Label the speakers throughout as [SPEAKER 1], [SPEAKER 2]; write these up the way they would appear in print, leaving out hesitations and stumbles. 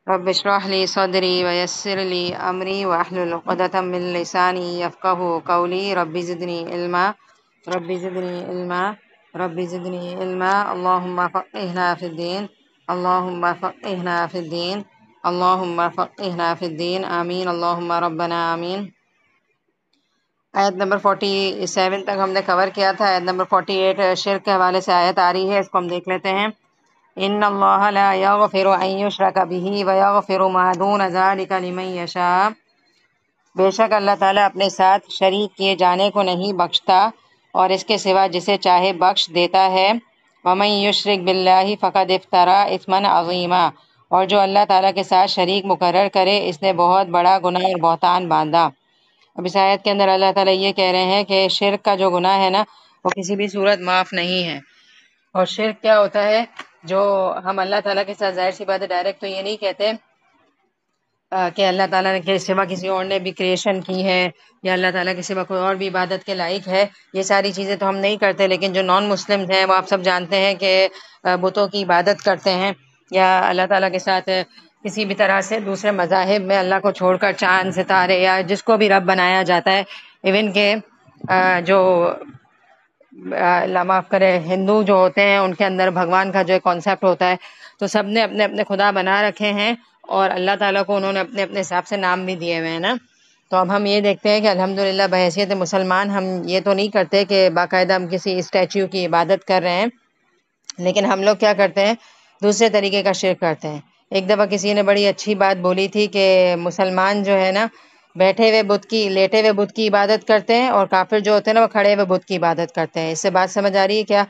[SPEAKER 1] رب اشرح لي صدري ويسر لي أمري واحلل عقدة من لساني يفقهوا قولي رب زدني علما رب زدني علما رب زدني علما اللهم فقهنا في الدين اللهم فقهنا في الدين اللهم فقهنا في الدين آمین اللہم ربنا آمین۔ آیت نمبر 47 تک ہم نے کور کیا تھا۔ آیت نمبر 48 شرک کے حوالے سے آیت آ رہی ہے، اس کو ہم دیکھ لیتے ہیں۔ ان اللہ لا یغفر ان یشرک بہ ویغفر ما دون ذلک لمن یشاء، بے شک اللہ تعالیٰ اپنے ساتھ شریک کیے جانے کو نہیں بخشتا اور اس کے سوا جسے چاہے بخش دیتا ہے۔ ومن یشرک باللہ فقد افتری اثما عظیما، اور جو اللہ تعالیٰ کے ساتھ شریک مقرر کرے اس نے بہت بڑا گناہ اور بہتان باندھا۔ اب اس آیت کے اندر اللہ تعالیٰ یہ کہہ رہے ہیں کہ شرک کا جو گناہ ہے نا وہ کسی بھی صورت معاف نہیں ہے۔ اور شرک کیا ہوتا ہے؟ جو ہم اللہ تعالیٰ کے ساتھ، ظاہر سی بات ہے ڈائریکٹ تو یہ نہیں کہتے کہ اللہ تعالیٰ نے کے سوا کسی اور نے بھی کریشن کی ہے یا اللہ تعالیٰ کے سوا کوئی اور بھی عبادت کے لائق ہے، یہ ساری چیزیں تو ہم نہیں کرتے، لیکن جو نان مسلم ہیں وہ آپ سب جانتے ہیں کہ بتوں کی عبادت کرتے ہیں یا اللہ تعالیٰ کے ساتھ کسی بھی طرح سے دوسرے مذاہب میں اللہ کو چھوڑ کر چاند ستارے یا جس کو بھی رب بنایا جاتا ہے، ایون کہ جو اللہ معاف کرے ہندو جو ہوتے ہیں ان کے اندر بھگوان کا جو کانسیپٹ ہوتا ہے، تو سب نے اپنے اپنے خدا بنا رکھے ہیں اور اللہ تعالیٰ کو انہوں نے اپنے اپنے حساب سے نام بھی دیے ہوئے ہیں نا۔ تو اب ہم یہ دیکھتے ہیں کہ الحمدللہ بحیثیت مسلمان ہم یہ تو نہیں کرتے کہ باقاعدہ ہم کسی اسٹیچو کی عبادت کر رہے ہیں، لیکن ہم لوگ کیا کرتے ہیں؟ دوسرے طریقے کا شرک کرتے ہیں۔ ایک دفعہ کسی نے بڑی اچھی بات بولی تھی کہ مسلمان جو ہے نا بیٹھے ہوئے بت کی، لیٹے ہوئے بت کی عبادت کرتے ہیں، اور کافر جو ہوتے ہیں نا وہ کھڑے ہوئے بت کی عبادت کرتے ہیں۔ اس سے بات سمجھ آ رہی ہے کیا؟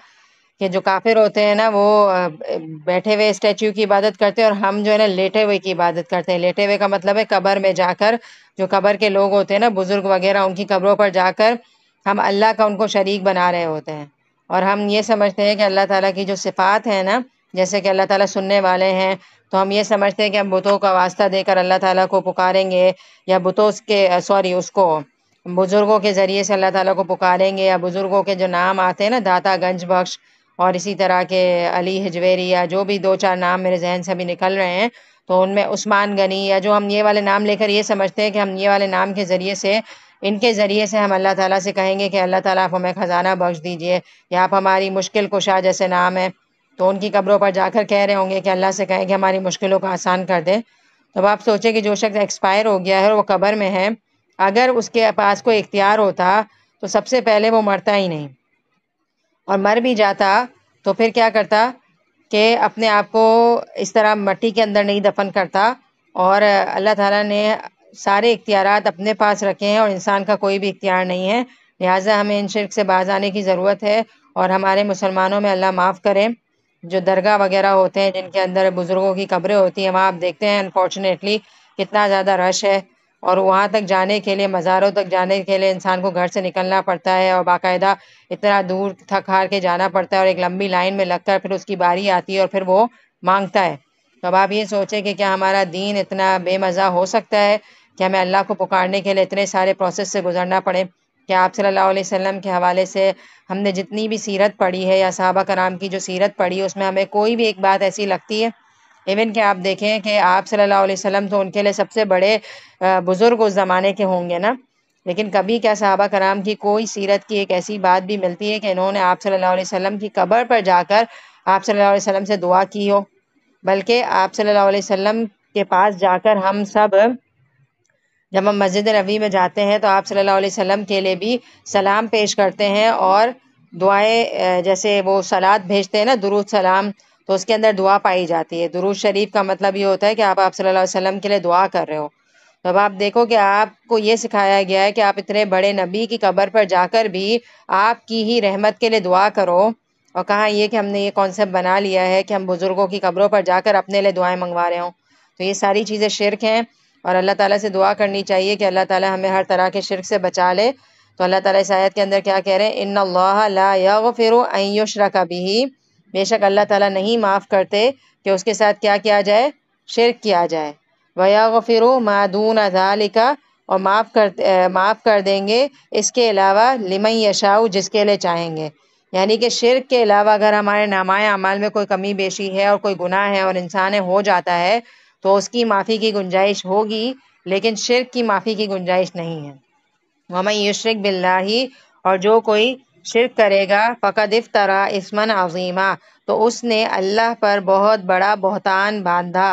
[SPEAKER 1] کہ جو کافر ہوتے ہیں نا وہ بیٹھے ہوئے اسٹیچو کی عبادت کرتے ہیں اور ہم جو ہے نا لیٹے ہوئے کی عبادت کرتے ہیں۔ لیٹے ہوئے کا مطلب ہے قبر میں جا کر، جو قبر کے لوگ ہوتے ہیں نا بزرگ وغیرہ، ان کی قبروں پر جا کر ہم اللہ کا ان کو شریک بنا رہے ہوتے ہیں، اور ہم یہ سمجھتے ہیں کہ اللہ تعالیٰ کی جو صفات ہیں نا، جیسے کہ اللہ تعالیٰ سننے والے ہیں، تو ہم یہ سمجھتے ہیں کہ ہم بتوں کا واسطہ دے کر اللہ تعالیٰ کو پکاریں گے، یا بتوں کے اس کو بزرگوں کے ذریعے سے اللہ تعالیٰ کو پکاریں گے، یا بزرگوں کے جو نام آتے ہیں نا، داتا گنج بخش اور اسی طرح کے علی حجویری، یا جو بھی دو چار نام میرے ذہن سے بھی نکل رہے ہیں، تو ان میں عثمان غنی، یا جو ہم یہ والے نام لے کر یہ سمجھتے ہیں کہ ہم یہ والے نام کے ذریعے سے، ان کے ذریعے سے ہم اللہ تعالیٰ سے کہیں گے کہ اللہ تعالیٰ آپ ہمیں خزانہ بخش دیجئے، یا آپ ہماری مشکل کشا جیسے نام ہے، تو ان کی قبروں پر جا کر کہہ رہے ہوں گے کہ اللہ سے کہیں کہ ہماری مشکلوں کو آسان کر دے۔ تو اب آپ سوچیں کہ جو شخص ایکسپائر ہو گیا ہے اور وہ قبر میں ہے، اگر اس کے پاس کوئی اختیار ہوتا تو سب سے پہلے وہ مرتا ہی نہیں، اور مر بھی جاتا تو پھر کیا کرتا کہ اپنے آپ کو اس طرح مٹی کے اندر نہیں دفن کرتا، اور اللہ تعالیٰ نے سارے اختیارات اپنے پاس رکھے ہیں اور انسان کا کوئی بھی اختیار نہیں ہے، لہٰذا ہمیں ان شرک سے باز آنے کی ضرورت ہے۔ اور ہمارے مسلمانوں میں اللہ معاف کرے جو درگاہ وغیرہ ہوتے ہیں جن کے اندر بزرگوں کی قبریں ہوتی ہیں، وہاں آپ دیکھتے ہیں انفارچونیٹلی کتنا زیادہ رش ہے، اور وہاں تک جانے کے لیے، مزاروں تک جانے کے لیے انسان کو گھر سے نکلنا پڑتا ہے، اور باقاعدہ اتنا دور تھک ہار کے جانا پڑتا ہے، اور ایک لمبی لائن میں لگ کر پھر اس کی باری آتی ہے اور پھر وہ مانگتا ہے۔ تو اب آپ یہ سوچیں کہ کیا ہمارا دین اتنا بے مزہ ہو سکتا ہے کہ ہمیں اللہ کو پکارنے کے لیے اتنے سارے پروسیس سے گزرنا پڑے؟ کہ آپ صلی اللہ علیہ وسلم کے حوالے سے ہم نے جتنی بھی سیرت پڑھی ہے یا صحابہ کرام کی جو سیرت پڑھی ہے، اس میں ہمیں کوئی بھی ایک بات ایسی لگتی ہے؟ ایون کہ آپ دیکھیں کہ آپ صلی اللہ علیہ وسلم تو ان کے لیے سب سے بڑے بزرگ اس زمانے کے ہوں گے نا، لیکن کبھی کیا صحابہ کرام کی کوئی سیرت کی ایک ایسی بات بھی ملتی ہے کہ انہوں نے آپ صلی اللہ علیہ وسلم کی قبر پر جا کر آپ صلی اللہ علیہ وسلم سے دعا کی ہو؟ بلکہ آپ صلی اللہ علیہ وسلم کے پاس جا کر ہم سب جب ہم مسجد نبوی میں جاتے ہیں تو آپ صلی اللہ علیہ وسلم کے لیے بھی سلام پیش کرتے ہیں، اور دعائیں جیسے وہ صلوات بھیجتے ہیں نا، درود سلام، تو اس کے اندر دعا پائی جاتی ہے۔ درود شریف کا مطلب یہ ہوتا ہے کہ آپ صلی اللہ علیہ وسلم کے لیے دعا کر رہے ہو۔ تو اب آپ دیکھو کہ آپ کو یہ سکھایا گیا ہے کہ آپ اتنے بڑے نبی کی قبر پر جا کر بھی آپ کی ہی رحمت کے لیے دعا کرو، اور کہاں یہ کہ ہم نے یہ کانسیپٹ بنا لیا ہے کہ ہم بزرگوں کی قبروں پر جا کر اپنے لیے دعائیں منگوا رہے ہوں۔ تو یہ ساری چیزیں شرک ہیں، اور اللہ تعالیٰ سے دعا کرنی چاہیے کہ اللہ تعالیٰ ہمیں ہر طرح کے شرک سے بچا لے۔ تو اللہ تعالیٰ اس آیت کے اندر کیا کہہ رہے ہیں؟ ان اللہ لا یغفر ان یشرک بہ، بے شک اللہ تعالیٰ نہیں معاف کرتے کہ اس کے ساتھ کیا کیا جائے؟ شرک کیا جائے۔ ویغفر ما دون ذالک، اور معاف کر دیں گے اس کے علاوہ لمن یشاء، جس کے لیے چاہیں گے۔ یعنی کہ شرک کے علاوہ اگر ہمارے نامۂ اعمال میں کوئی کمی بیشی ہے اور کوئی گناہ ہے اور انسان ہو جاتا ہے، تو اس کی معافی کی گنجائش ہوگی، لیکن شرک کی معافی کی گنجائش نہیں ہے۔ وَمَن یُشْرِک بِاللَّہِ، اور جو کوئی شرک کرے گا، فَقَدِ افْتَرَىٰ اِثْمًا عَظِیمًا، تو اس نے اللہ پر بہت بڑا بہتان باندھا۔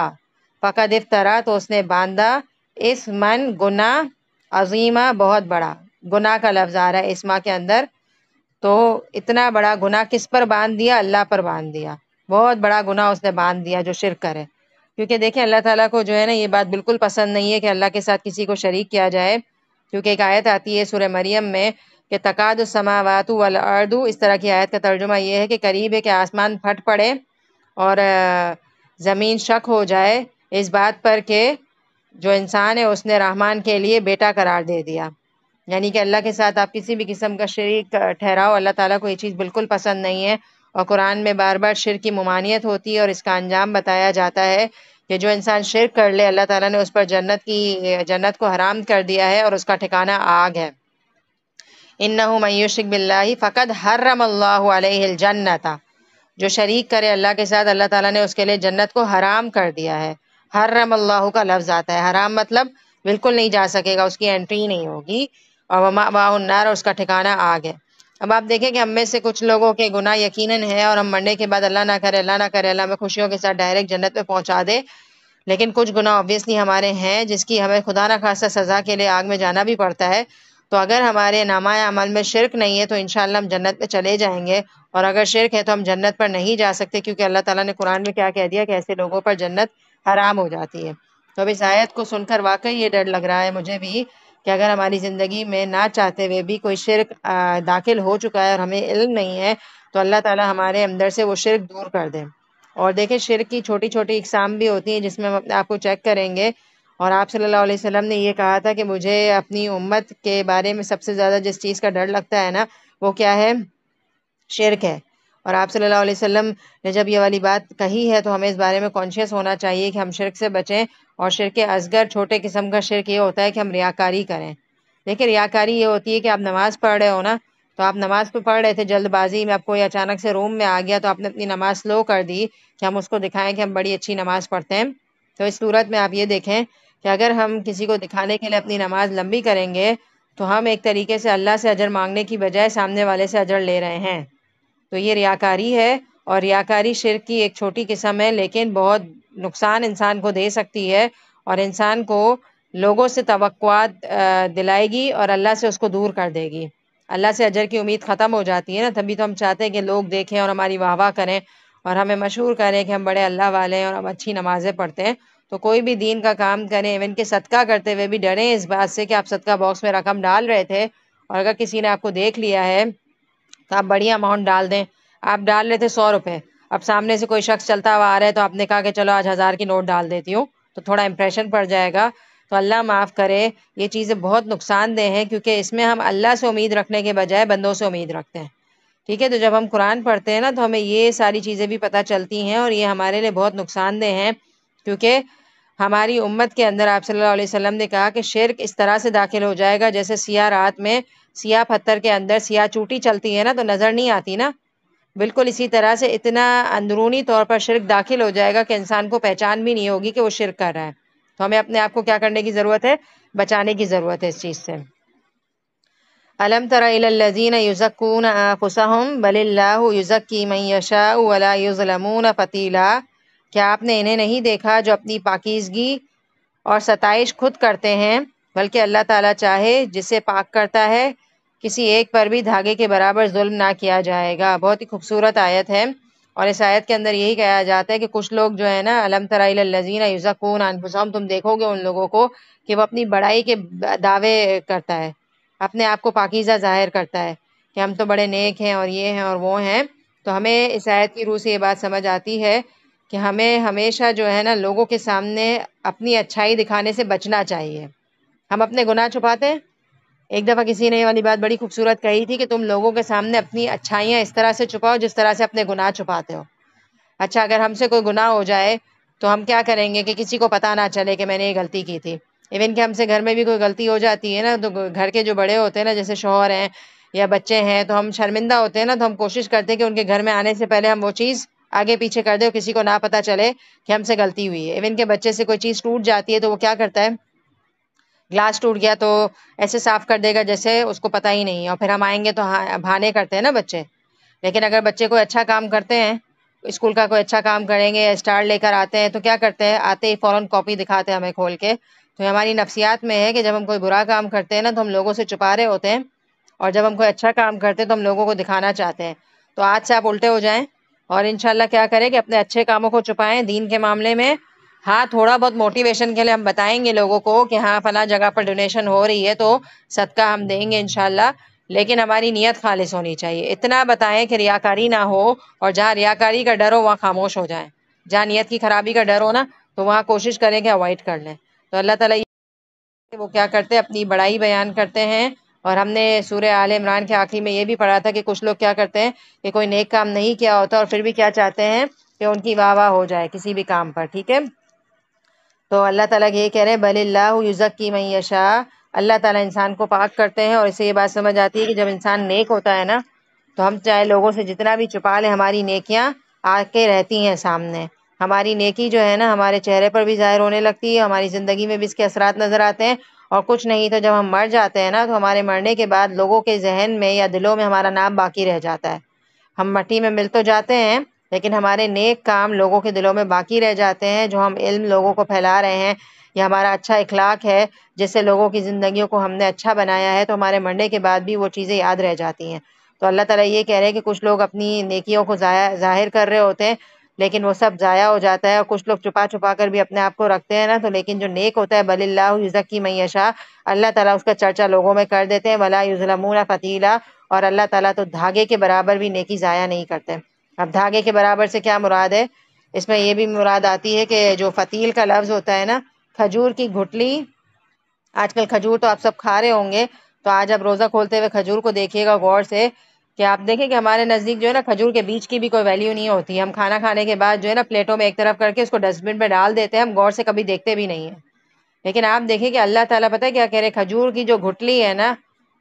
[SPEAKER 1] فَقَدِ افْتَرَىٰ، تو اس نے باندھا، اِثْمًا گناہ، عظیمہ بہت بڑا، گناہ کا لفظ آ رہا ہے اسما کے اندر، تو اتنا بڑا گناہ کس پر باندھ دیا؟ اللہ پر باندھ دیا، بہت بڑا گناہ اس نے باندھ دیا جو شرک کرے۔ کیونکہ دیکھیں اللہ تعالیٰ کو جو ہے نا یہ بات بالکل پسند نہیں ہے کہ اللہ کے ساتھ کسی کو شریک کیا جائے، کیونکہ ایک آیت آتی ہے سورہ مریم میں کہ تکاد السماوات والارض، اس طرح کی آیت کا ترجمہ یہ ہے کہ قریب ہے کہ آسمان پھٹ پڑے اور زمین شک ہو جائے اس بات پر کہ جو انسان ہے اس نے رحمان کے لیے بیٹا قرار دے دیا، یعنی کہ اللہ کے ساتھ آپ کسی بھی قسم کا شریک ٹھہراؤ، اللہ تعالیٰ کو یہ چیز بالکل پسند نہیں ہے، اور قرآن میں بار بار شرک کی ممانعت ہوتی ہے اور اس کا انجام بتایا جاتا ہے کہ جو انسان شرک کر لے اللہ تعالیٰ نے اس پر جنت کو حرام کر دیا ہے اور اس کا ٹھکانہ آگ ہے۔ اِنَّهُ مَن یُشْرِک بِاللَّہِ فَقَدْ حَرَّمَ اللَّهُ عَلَیْهِ الْجَنَّةَ، جو شریک کرے اللہ کے ساتھ اللہ تعالیٰ نے اس کے لیے جنت کو حرام کر دیا ہے۔ حرم اللہ کا لفظ آتا ہے، حرام مطلب بالکل نہیں جا سکے گا، اس کی انٹری نہیں ہوگی، اور وَمَأْوَاهُ النَّارُ، اور اس کا ٹھکانہ آگ ہے۔ اب آپ دیکھیں کہ ہم میں سے کچھ لوگوں کے گناہ یقیناً ہے اور ہم مرنے کے بعد اللہ نہ کرے اللہ ہمیں خوشیوں کے ساتھ ڈائریکٹ جنت میں پہنچا دے، لیکن کچھ گناہ obviously ہمارے ہیں جس کی ہمیں خدا نہ خواستہ سزا کے لیے آگ میں جانا بھی پڑتا ہے، تو اگر ہمارے نامہ عمل میں شرک نہیں ہے تو انشاءاللہ ہم جنت میں چلے جائیں گے، اور اگر شرک ہے تو ہم جنت پر نہیں جا سکتے، کیونکہ اللہ تعالیٰ نے قرآن میں کیا کہہ دیا کہ ایسے لوگوں پر جنت حرام ہو جاتی ہے۔ تو اب اس آیت کو سن کر واقعی یہ ڈر لگ رہا ہے مجھے بھی کہ اگر ہماری زندگی میں نہ چاہتے ہوئے بھی کوئی شرک داخل ہو چکا ہے اور ہمیں علم نہیں ہے، تو اللہ تعالیٰ ہمارے اندر سے وہ شرک دور کر دے۔ اور دیکھیں شرک کی چھوٹی چھوٹی اقسام بھی ہوتی ہیں جس میں ہم اپنے آپ کو چیک کریں گے، اور آپ صلی اللہ علیہ وسلم نے یہ کہا تھا کہ مجھے اپنی امت کے بارے میں سب سے زیادہ جس چیز کا ڈر لگتا ہے نا وہ کیا ہے؟ شرک ہے۔ اور آپ صلی اللہ علیہ وسلم نے جب یہ والی بات کہی ہے تو ہمیں اس بارے میں کانشیس ہونا چاہیے کہ ہم شرک سے بچیں، اور شرک اصغر چھوٹے قسم کا شرک یہ ہوتا ہے کہ ہم ریاکاری کریں۔ دیکھیں ریاکاری یہ ہوتی ہے کہ آپ نماز پڑھ رہے ہو نا، تو آپ نماز پڑھ رہے تھے جلد بازی میں، اب کوئی اچانک سے روم میں آ گیا تو آپ نے اپنی نماز سلو کر دی کہ ہم اس کو دکھائیں کہ ہم بڑی اچھی نماز پڑھتے ہیں۔ تو اس صورت میں آپ یہ دیکھیں کہ اگر ہم کسی کو دکھانے کے لیے اپنی نماز لمبی کریں گے تو ہم ایک طریقے سے اللہ سے اجر مانگنے کی بجائے سامنے والے سے اجر لے رہے ہیں، تو یہ ریاکاری ہے، اور ریاکاری شرک کی ایک چھوٹی قسم ہے لیکن بہت نقصان انسان کو دے سکتی ہے، اور انسان کو لوگوں سے توقعات دلائے گی اور اللہ سے اس کو دور کر دے گی۔ اللہ سے اجر کی امید ختم ہو جاتی ہے نا، تبھی تو ہم چاہتے ہیں کہ لوگ دیکھیں اور ہماری واہ واہ کریں اور ہمیں مشہور کریں کہ ہم بڑے اللہ والے ہیں اور ہم اچھی نمازیں پڑھتے ہیں۔ تو کوئی بھی دین کا کام کریں، ایون کہ صدقہ کرتے ہوئے بھی ڈریں اس بات سے کہ آپ صدقہ باکس میں رقم ڈال رہے تھے اور اگر کسی نے آپ کو دیکھ لیا ہے تو آپ بڑی اماؤنٹ ڈال دیں۔ آپ ڈال رہے تھے 100 روپے، اب سامنے سے کوئی شخص چلتا ہوا آ رہا ہے تو آپ نے کہا کہ چلو آج 1000 کی نوٹ ڈال دیتی ہوں، تو تھوڑا امپریشن پڑ جائے گا۔ تو اللہ معاف کرے، یہ چیزیں بہت نقصان دہ ہیں کیونکہ اس میں ہم اللہ سے امید رکھنے کے بجائے بندوں سے امید رکھتے ہیں۔ ٹھیک ہے، تو جب ہم قرآن پڑھتے ہیں نا تو ہمیں یہ ساری چیزیں بھی پتہ چلتی ہیں، اور یہ ہمارے لیے بہت نقصان دہ ہیں، کیونکہ ہماری امت کے اندر آپ صلی اللہ علیہ وسلم نے کہا کہ شرک اس طرح سے داخل ہو جائے گا جیسے سیاہ رات میں سیاہ پتھر کے اندر سیاہ چوٹی چلتی ہے نا تو نظر نہیں آتی نا، بالکل اسی طرح سے اتنا اندرونی طور پر شرک داخل ہو جائے گا کہ انسان کو پہچان بھی نہیں ہوگی کہ وہ شرک کر رہا ہے۔ تو ہمیں اپنے آپ کو کیا کرنے کی ضرورت ہے؟ بچانے کی ضرورت ہے اس چیز سے۔ الم تر الی الذین یزکون انفسہم بل اللہ یزکی من یشاء ولا یظلمون فتیلا، کیا آپ نے انہیں نہیں دیکھا جو اپنی پاکیزگی اور ستائش خود کرتے ہیں، بلکہ اللہ تعالیٰ چاہے جسے پاک کرتا ہے کسی ایک پر بھی دھاگے کے برابر ظلم نہ کیا جائے گا۔ بہت ہی خوبصورت آیت ہے، اور اس آیت کے اندر یہی کہا جاتا ہے کہ کچھ لوگ جو ہے نا الم تر الی الذین یزکون انفسہم، تم دیکھو گے ان لوگوں کو کہ وہ اپنی بڑائی کے دعوے کرتا ہے، اپنے آپ کو پاکیزہ ظاہر کرتا ہے کہ ہم تو بڑے نیک ہیں اور یہ ہیں اور وہ ہیں۔ تو ہمیں اس آیت کی روح سے یہ بات سمجھ آتی ہے کہ ہمیں ہمیشہ جو ہے نا لوگوں کے سامنے اپنی اچھائی دکھانے سے بچنا چاہیے۔ ہم اپنے گناہ چھپاتے ہیں، ایک دفعہ کسی نے یہ والی بات بڑی خوبصورت کہی تھی کہ تم لوگوں کے سامنے اپنی اچھائیاں اس طرح سے چھپاؤ جس طرح سے اپنے گناہ چھپاتے ہو۔ اچھا اگر ہم سے کوئی گناہ ہو جائے تو ہم کیا کریں گے کہ کسی کو پتہ نہ چلے کہ میں نے یہ غلطی کی تھی۔ ایون کہ ہم سے گھر میں بھی کوئی غلطی ہو جاتی ہے نا تو گھر کے جو بڑے ہوتے ہیں نا جیسے شوہر ہیں یا بچے ہیں تو ہم شرمندہ ہوتے ہیں نا تو ہم کوشش کرتے ہیں کہ ان کے گھر میں آنے سے پہلے ہم وہ چیز آگے پیچھے کر دے اور کسی کو نہ پتہ چلے کہ ہم سے غلطی ہوئی ہے۔ ایون کہ بچے سے کوئی چیز ٹوٹ جاتی ہے تو وہ کیا کرتا ہے، گلاس ٹوٹ گیا تو ایسے صاف کر دے گا جیسے اس کو پتہ ہی نہیں ہے، اور پھر ہم آئیں گے تو بہانے کرتے ہیں نا بچے۔ لیکن اگر بچے کوئی اچھا کام کرتے ہیں، اسکول کا کوئی اچھا کام کریں گے، اسٹار لے کر آتے ہیں تو کیا کرتے ہیں، آتے ہی فوراً کاپی دکھاتے ہیں ہمیں کھول کے۔ تو ہماری نفسیات میں ہے کہ جب ہم کوئی برا کام کرتے ہیں نا تو ہم لوگوں سے چھپا رہے ہوتے ہیں، اور جب ہم کوئی اچھا کام کرتے ہیں تو ہم لوگوں کو دکھانا چاہتے ہیں۔ تو آج سے آپ الٹے ہو جائیں اور انشاءاللہ کیا کریں کہ اپنے اچھے کاموں کو چھپائیں دین کے معاملے میں۔ ہاں تھوڑا بہت موٹیویشن کے لیے ہم بتائیں گے لوگوں کو کہ ہاں فلاں جگہ پر ڈونیشن ہو رہی ہے تو صدقہ ہم دیں گے انشاءاللہ، لیکن ہماری نیت خالص ہونی چاہیے۔ اتنا بتائیں کہ ریاکاری نہ ہو، اور جہاں ریاکاری کا ڈر ہو وہاں خاموش ہو جائیں۔ جہاں نیت کی خرابی کا ڈر ہو نا تو وہاں کوشش کریں کہ اوائڈ کر لیں۔ تو اللہ تعالیٰ وہ کیا کرتے ہیں، اپنی بڑائی بیان کرتے ہیں۔ اور ہم نے سورہ آل عمران کے آخری میں یہ بھی پڑھا تھا کہ کچھ لوگ کیا کرتے ہیں کہ کوئی نیک کام نہیں کیا ہوتا اور پھر بھی کیا چاہتے ہیں کہ ان کی واہ واہ ہو جائے کسی بھی کام پر، ٹھیک ہے۔ تو اللہ تعالیٰ یہ کہہ رہے ہیں بل اللہ یزکی من یشاء، اللہ تعالیٰ انسان کو پاک کرتے ہیں۔ اور اس سے یہ بات سمجھ آتی ہے کہ جب انسان نیک ہوتا ہے نا تو ہم چاہے لوگوں سے جتنا بھی چھپا لیں، ہماری نیکیاں آ کے رہتی ہیں سامنے۔ ہماری نیکی جو ہے نا ہمارے چہرے پر بھی ظاہر ہونے لگتی ہے، ہماری زندگی میں بھی اس کے اثرات نظر آتے ہیں۔ اور کچھ نہیں تو جب ہم مر جاتے ہیں نا تو ہمارے مرنے کے بعد لوگوں کے ذہن میں یا دلوں میں ہمارا نام باقی رہ جاتا ہے۔ ہم مٹی میں مل تو جاتے ہیں لیکن ہمارے نیک کام لوگوں کے دلوں میں باقی رہ جاتے ہیں، جو ہم علم لوگوں کو پھیلا رہے ہیں یا ہمارا اچھا اخلاق ہے جس سے لوگوں کی زندگیوں کو ہم نے اچھا بنایا ہے، تو ہمارے مرنے کے بعد بھی وہ چیزیں یاد رہ جاتی ہیں۔ تو اللہ تعالیٰ یہ کہہ رہے ہیں کہ کچھ لوگ اپنی نیکیوں کو ظاہر کر رہے ہوتے ہیں لیکن وہ سب ضائع ہو جاتا ہے، اور کچھ لوگ چھپا چھپا کر بھی اپنے آپ کو رکھتے ہیں نا تو لیکن جو نیک ہوتا ہے بل اللہ یزکی من یشاء، اللہ تعالیٰ اس کا چرچا لوگوں میں کر دیتے ہیں، ولا یظلمون فتیلا، اور اللہ تعالیٰ تو دھاگے کے برابر بھی نیکی ضائع نہیں کرتے۔ اب دھاگے کے برابر سے کیا مراد ہے، اس میں یہ بھی مراد آتی ہے کہ جو فتیل کا لفظ ہوتا ہے نا، کھجور کی گھٹلی، آج کل کھجور تو آپ سب کھا رہے ہوں گے، تو آج آپ روزہ کھولتے ہوئے کھجور کو دیکھیے گا غور سے کہ آپ دیکھیں کہ ہمارے نزدیک جو ہے نا کھجور کے بیج کی بھی کوئی ویلیو نہیں ہوتی۔ ہم کھانا کھانے کے بعد جو ہے نا پلیٹوں میں ایک طرف کر کے اس کو ڈسٹ بن میں ڈال دیتے ہیں، ہم غور سے کبھی دیکھتے بھی نہیں ہیں۔ لیکن آپ دیکھیں کہ اللہ تعالیٰ پتہ ہے کیا کہہ رہے، کھجور کی جو گھٹلی ہے نا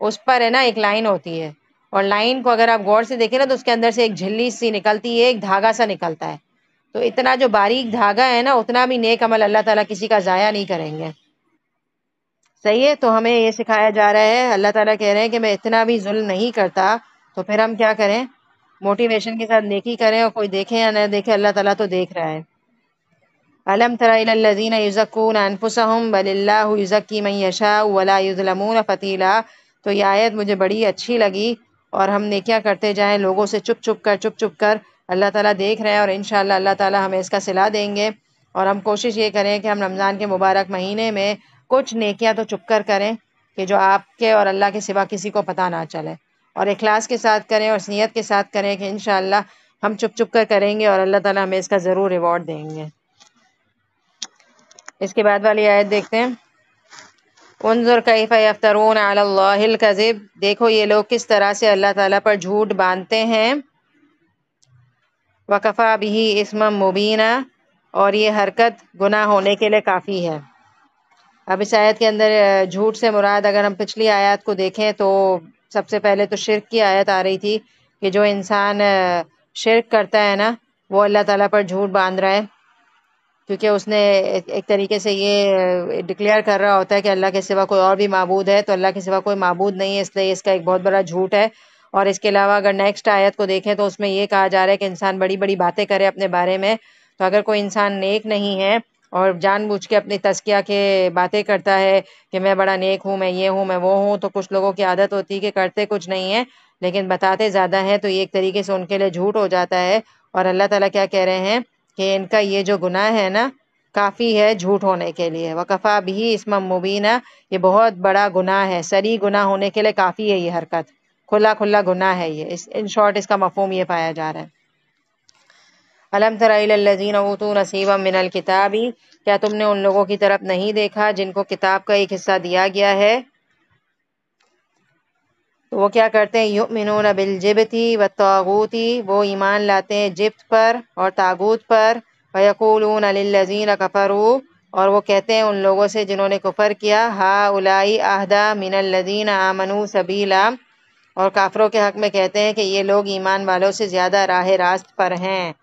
[SPEAKER 1] اس پر ہے نا ایک لائن ہوتی ہے، اور لائن کو اگر آپ غور سے دیکھیں نا تو اس کے اندر سے ایک جھلی سی نکلتی ہے، ایک دھاگا سا نکلتا ہے۔ تو اتنا جو باریک دھاگا ہے نا اتنا بھی نیک عمل اللہ تعالیٰ کسی کا ضائع نہیں کریں گے، صحیح ہے۔ تو ہمیں یہ سکھایا جا رہا ہے، اللہ تعالیٰ کہہ رہے ہیں کہ میں اتنا بھی ظلم نہیں کرتا، تو پھر ہم کیا کریں، موٹیویشن کے ساتھ نیکی کریں، اور کوئی دیکھے یا نہ دیکھے اللہ تعالیٰ تو دیکھ رہا ہے۔ الم تر الی الذین یزکون انفسهم بل اللہ یزکی من یشاء ولا یظلمون فتیلا۔ تو یہ آیت مجھے بڑی اچھی لگی، اور ہم نیکیاں کرتے جائیں لوگوں سے چھپ چھپ کر، اللہ تعالیٰ دیکھ رہے ہیں، اور انشاءاللہ اللہ تعالیٰ ہمیں اس کا صلہ دیں گے۔ اور ہم کوشش یہ کریں کہ ہم رمضان کے مبارک مہینے میں کچھ نیکیاں تو چھپ کر کریں کہ جو آپ کے اور اللہ کے سوا کسی کو پتہ نہ چلے، اور اخلاص کے ساتھ کریں اور نیت کے ساتھ کریں کہ انشاءاللہ ہم چھپ کر کریں گے اور اللہ تعالیٰ ہمیں اس کا ضرور ریوارڈ دیں گے۔ اس کے بعد والی آیت دیکھتے ہیں، انظر کیف یفترون علی اللہ الکذب، دیکھو یہ لوگ کس طرح سے اللہ تعالیٰ پر جھوٹ باندھتے ہیں، وکفی بہ اثما مبینا، اور یہ حرکت گناہ ہونے کے لیے کافی ہے۔ اب اس آیت کے اندر جھوٹ سے مراد اگر ہم پچھلی آیات کو دیکھیں تو سب سے پہلے تو شرک کی آیت آ رہی تھی کہ جو انسان شرک کرتا ہے نا وہ اللہ تعالیٰ پر جھوٹ باندھ رہا ہے، کیونکہ اس نے ایک طریقے سے یہ ڈکلیئر کر رہا ہوتا ہے کہ اللہ کے سوا کوئی اور بھی معبود ہے، تو اللہ کے سوا کوئی معبود نہیں ہے، اس لیے اس کا ایک بہت بڑا جھوٹ ہے۔ اور اس کے علاوہ اگر نیکسٹ آیت کو دیکھیں تو اس میں یہ کہا جا رہا ہے کہ انسان بڑی بڑی باتیں کرے اپنے بارے میں، تو اگر کوئی انسان نیک نہیں ہے اور جان بوجھ کے اپنی تزکیہ کے باتیں کرتا ہے کہ میں بڑا نیک ہوں، میں یہ ہوں، میں وہ ہوں، تو کچھ لوگوں کی عادت ہوتی ہے کہ کرتے کچھ نہیں ہے لیکن بتاتے زیادہ ہیں، تو یہ ایک طریقے سے ان کے لیے جھوٹ ہو جاتا ہے۔ اور اللہ تعالیٰ کیا کہہ رہے ہیں کہ ان کا یہ جو گناہ ہے نا کافی ہے جھوٹ ہونے کے لیے، وکفی بہ اثما مبینا، یہ بہت بڑا گناہ ہے، صریح گناہ ہونے کے لیے کافی ہے، یہ حرکت کھلا گناہ ہے یہ، ان شارٹ اس کا مفہوم یہ پایا جا رہا ہے۔ الم تر الی الذین اوتوا نصیبا من الکتاب، کیا تم نے ان لوگوں کی طرف نہیں دیکھا جن کو کتاب کا ایک حصہ دیا گیا ہے، تو وہ کیا کرتے ہیں، یؤمنون بالجبت والطاغوت، وہ ایمان لاتے ہیں جبت پر اور طاغوت پر، ویقولون للذین کفروا، اور وہ کہتے ہیں ان لوگوں سے جنہوں نے کفر کیا، ہؤلاء اہدی من الذین آمنوا سبیلا، اور کافروں کے حق میں کہتے ہیں کہ یہ لوگ ایمان والوں سے زیادہ راہ راست پر ہیں۔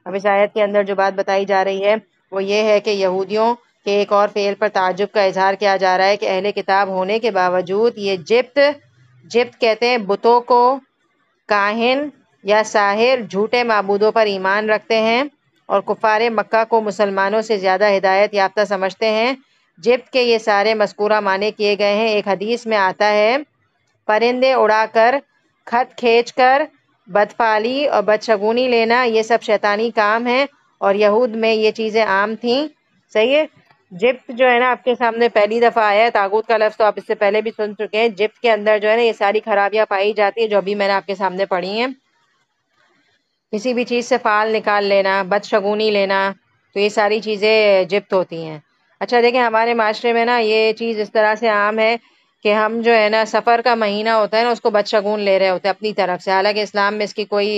[SPEAKER 1] اب اس آیت کے اندر جو بات بتائی جا رہی ہے وہ یہ ہے کہ یہودیوں کے ایک اور فعل پر تعجب کا اظہار کیا جا رہا ہے کہ اہل کتاب ہونے کے باوجود یہ جبت کہتے ہیں بتوں کو، کاہن یا ساحر، جھوٹے معبودوں پر ایمان رکھتے ہیں اور کفار مکہ کو مسلمانوں سے زیادہ ہدایت یافتہ سمجھتے ہیں۔ جبت کے یہ سارے مذکورہ معنی کیے گئے ہیں۔ ایک حدیث میں آتا ہے پرندے اڑا کر، خط کھینچ کر، بدفعلی اور بدشگونی لینا، یہ سب شیطانی کام ہیں اور یہود میں یہ چیزیں عام تھیں۔ صحیح ہے۔ جبت جو ہے نا آپ کے سامنے پہلی دفعہ آیا ہے، طاغوت کا لفظ تو آپ اس سے پہلے بھی سن چکے ہیں۔ جبت کے اندر جو ہے نا یہ ساری خرابیاں پائی جاتی ہیں جو ابھی میں نے آپ کے سامنے پڑھی ہیں۔ کسی بھی چیز سے فال نکال لینا، بدشگونی لینا، تو یہ ساری چیزیں جبت ہوتی ہیں۔ اچھا دیکھیں ہمارے معاشرے میں نا یہ چیز اس طرح سے عام ہے کہ ہم جو ہے نا سفر کا مہینہ ہوتا ہے نا اس کو بدشگون لے رہے ہوتے ہیں اپنی طرف سے، حالانکہ اسلام میں اس کی کوئی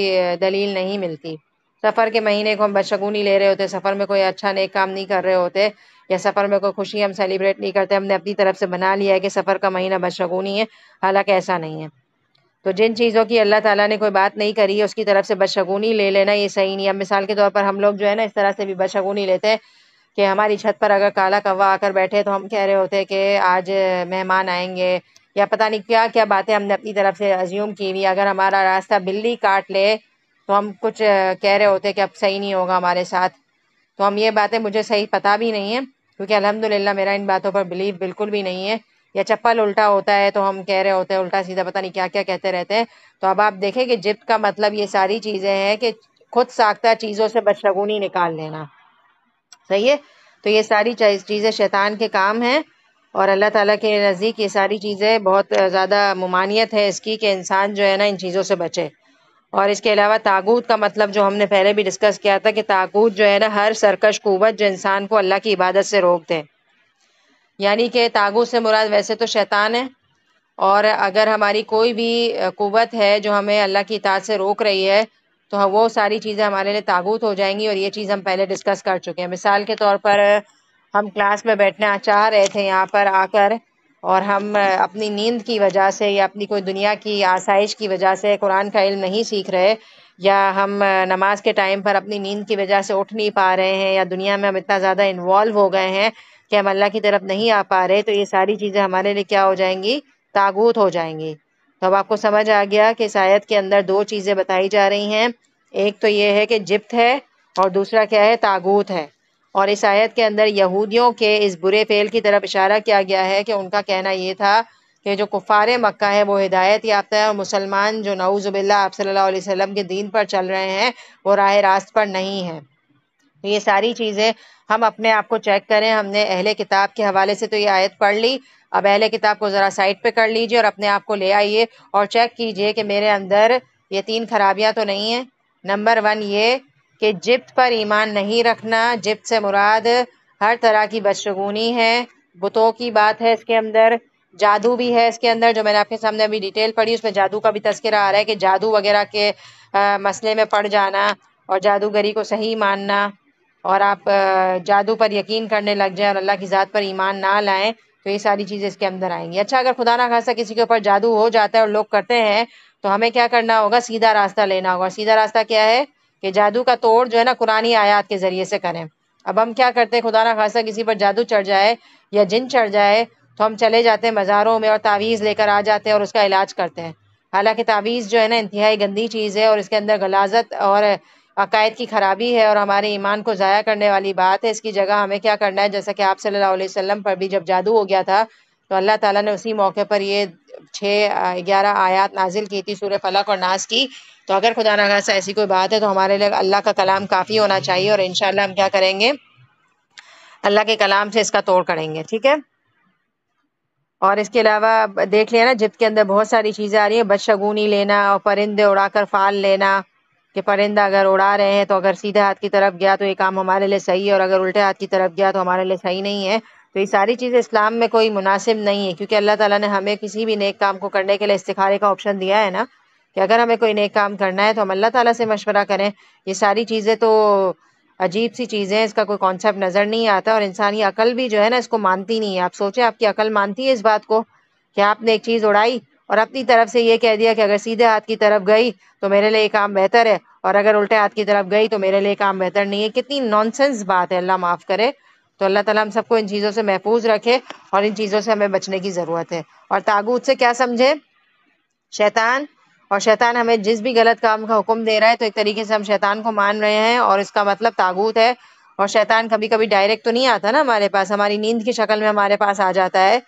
[SPEAKER 1] دلیل نہیں ملتی۔ سفر کے مہینے کو ہم بدشگونی لے رہے ہوتے، سفر میں کوئی اچھا نیک کام نہیں کر رہے ہوتے، یا سفر میں کوئی خوشی ہم سیلیبریٹ نہیں کرتے، ہم نے اپنی طرف سے بنا لیا ہے کہ سفر کا مہینہ بدشگونی ہے، حالانکہ ایسا نہیں ہے۔ تو جن چیزوں کی اللہ تعالیٰ نے کوئی بات نہیں کری ہے اس کی طرف سے بدشگونی لے لینا یہ صحیح نہیں ہے۔ اب مثال کے طور پر ہم لوگ جو ہے نا اس طرح سے بھی بدشگونی لیتے ہیں کہ ہماری چھت پر اگر کالا کوا آ کر بیٹھے تو ہم کہہ رہے ہوتے کہ آج مہمان آئیں گے، یا پتہ نہیں کیا کیا باتیں ہم نے اپنی طرف سے ازیوم کی ہوئی۔ اگر ہمارا راستہ بلی کاٹ لے تو ہم کچھ کہہ رہے ہوتے کہ اب صحیح نہیں ہوگا ہمارے ساتھ۔ تو ہم یہ باتیں مجھے صحیح پتہ بھی نہیں ہے کیونکہ الحمدللہ میرا ان باتوں پر بلیو بالکل بھی نہیں ہے۔ یا چپل الٹا ہوتا ہے تو ہم کہہ رہے ہوتے ہیں الٹا سیدھا پتہ نہیں کیا کیا کہتے رہتے ہیں۔ تو اب آپ دیکھیں کہ جبت کا مطلب یہ ساری چیزیں ہیں کہ خود ساختہ چیزوں سے بدشگونی نکال لینا۔ صحیح ہے۔ تو یہ ساری چیزیں شیطان کے کام ہیں اور اللہ تعالیٰ کے نزدیک یہ ساری چیزیں بہت زیادہ ممانعت ہے اس کی کہ انسان جو ہے نا ان چیزوں سے بچے۔ اور اس کے علاوہ طاغوت کا مطلب جو ہم نے پہلے بھی ڈسکس کیا تھا کہ طاغوت جو ہے نا ہر سرکش قوت جو انسان کو اللہ کی عبادت سے روک دے، یعنی کہ طاغوت سے مراد ویسے تو شیطان ہے، اور اگر ہماری کوئی بھی قوت ہے جو ہمیں اللہ کی اطاعت سے روک رہی ہے تو وہ ساری چیزیں ہمارے لیے طاغوت ہو جائیں گی، اور یہ چیز ہم پہلے ڈسکس کر چکے ہیں۔ مثال کے طور پر ہم کلاس میں بیٹھنا چاہ رہے تھے یہاں پر آ کر، اور ہم اپنی نیند کی وجہ سے یا اپنی کوئی دنیا کی آسائش کی وجہ سے قرآن کا علم نہیں سیکھ رہے، یا ہم نماز کے ٹائم پر اپنی نیند کی وجہ سے اٹھ نہیں پا رہے ہیں، یا دنیا میں ہم اتنا زیادہ انوالو ہو گئے ہیں کہ ہم اللہ کی طرف نہیں آ پا رہے، تو یہ ساری چیزیں ہمارے لیے کیا ہو جائیں گی؟ طاغوت ہو جائیں گی۔ تو اب آپ کو سمجھ آ گیا کہ اس آیت کے اندر دو چیزیں بتائی جا رہی ہیں، ایک تو یہ ہے کہ جبت ہے اور دوسرا کیا ہے؟ طاغوت ہے۔ اور اس آیت کے اندر یہودیوں کے اس برے فعل کی طرف اشارہ کیا گیا ہے کہ ان کا کہنا یہ تھا کہ جو کفار مکہ ہے وہ ہدایت یافتہ ہے، اور مسلمان جو نعوذ باللہ آپ صلی اللہ علیہ وسلم کے دین پر چل رہے ہیں وہ راہ راست پر نہیں ہیں۔ تو یہ ساری چیزیں ہم اپنے آپ کو چیک کریں۔ ہم نے اہل کتاب کے حوالے سے تو یہ آیت پڑھ لی، اب اہل کتاب کو ذرا سائڈ پہ کر لیجئے اور اپنے آپ کو لے آئیے اور چیک کیجئے کہ میرے اندر یہ تین خرابیاں تو نہیں ہیں۔ نمبر 1 یہ کہ جبت پر ایمان نہیں رکھنا۔ جبت سے مراد ہر طرح کی بدشگونی ہے، بتوں کی بات ہے اس کے اندر، جادو بھی ہے اس کے اندر، جو میں نے آپ کے سامنے ابھی ڈیٹیل پڑھی اس میں جادو کا بھی تذکرہ آ رہا ہے کہ جادو وغیرہ کے مسئلے میں پڑ جانا اور جادوگری کو صحیح ماننا، اور آپ جادو پر یقین کرنے لگ جائیں اور اللہ کی ذات پر ایمان نہ لائیں، تو یہ ساری چیزیں اس کے اندر آئیں گی۔ اچھا اگر خدا نہ خواستہ کسی کے اوپر جادو ہو جاتا ہے اور لوگ کرتے ہیں تو ہمیں کیا کرنا ہوگا؟ سیدھا راستہ لینا ہوگا۔ سیدھا راستہ کیا ہے؟ کہ جادو کا توڑ جو ہے نا قرآنی آیات کے ذریعے سے کریں۔ اب ہم کیا کرتے ہیں؟ خدا نہ خواستہ کسی پر جادو چڑھ جائے یا جن چڑھ جائے تو ہم چلے جاتے ہیں مزاروں میں اور تعویذ لے کر آ جاتے ہیں اور اس کا علاج کرتے ہیں، حالانکہ تعویذ جو ہے نا انتہائی گندی چیز ہے اور اس کے اندر غلاظت اور عقائد کی خرابی ہے اور ہمارے ایمان کو ضائع کرنے والی بات ہے۔ اس کی جگہ ہمیں کیا کرنا ہے؟ جیسا کہ آپ صلی اللہ علیہ وسلم پر بھی جب جادو ہو گیا تھا تو اللہ تعالیٰ نے اسی موقع پر یہ 11 آیات نازل کی تھی، سورہ فلق اور ناس کی۔ تو اگر خدا نہ خواستہ ایسی کوئی بات ہے تو ہمارے لیے اللہ کا کلام کافی ہونا چاہیے، اور انشاءاللہ ہم کیا کریں گے؟ اللہ کے کلام سے اس کا توڑ کریں گے، ٹھیک ہے؟ اور اس کے علاوہ دیکھ لیا نا جبت کے اندر بہت ساری چیزیں آ رہی ہیں، بدشگونی لینا اور پرندے اڑا کر فال لینا، کہ پرندہ اگر اڑا رہے ہیں تو اگر سیدھے ہاتھ کی طرف گیا تو یہ کام ہمارے لیے صحیح ہے، اور اگر الٹے ہاتھ کی طرف گیا تو ہمارے لیے صحیح نہیں ہے۔ تو یہ ساری چیزیں اسلام میں کوئی مناسب نہیں ہے، کیونکہ اللہ تعالیٰ نے ہمیں کسی بھی نیک کام کو کرنے کے لیے استخارے کا آپشن دیا ہے نا، کہ اگر ہمیں کوئی نیک کام کرنا ہے تو ہم اللہ تعالیٰ سے مشورہ کریں۔ یہ ساری چیزیں تو عجیب سی چیزیں ہیں، اس کا کوئی کانسیپٹ نظر نہیں آتا، اور انسانی عقل بھی جو ہے نا اس کو مانتی نہیں ہے۔ آپ سوچیں آپ کی عقل مانتی ہے اس بات کو کہ آپ نے ایک چیز اڑائی اور اپنی طرف سے یہ کہہ دیا کہ اگر سیدھے ہاتھ کی طرف گئی تو میرے لیے یہ کام بہتر ہے، اور اگر الٹے ہاتھ کی طرف گئی تو میرے لیے کام بہتر نہیں ہے. کتنی نانسنس بات ہے، اللہ معاف کرے. تو اللہ تعالیٰ ہم سب کو ان چیزوں سے محفوظ رکھے اور ان چیزوں سے ہمیں بچنے کی ضرورت ہے. اور طاغوت سے کیا سمجھے؟ شیطان. اور شیطان ہمیں جس بھی غلط کام کا حکم دے رہا ہے تو ایک طریقے سے ہم شیطان کو مان رہے ہیں اور اس کا مطلب طاغوت ہے. اور شیطان کبھی کبھی ڈائریکٹ تو نہیں آتا نا ہمارے پاس، ہماری نیند کی شکل میں ہمارے پاس آ جاتا ہے.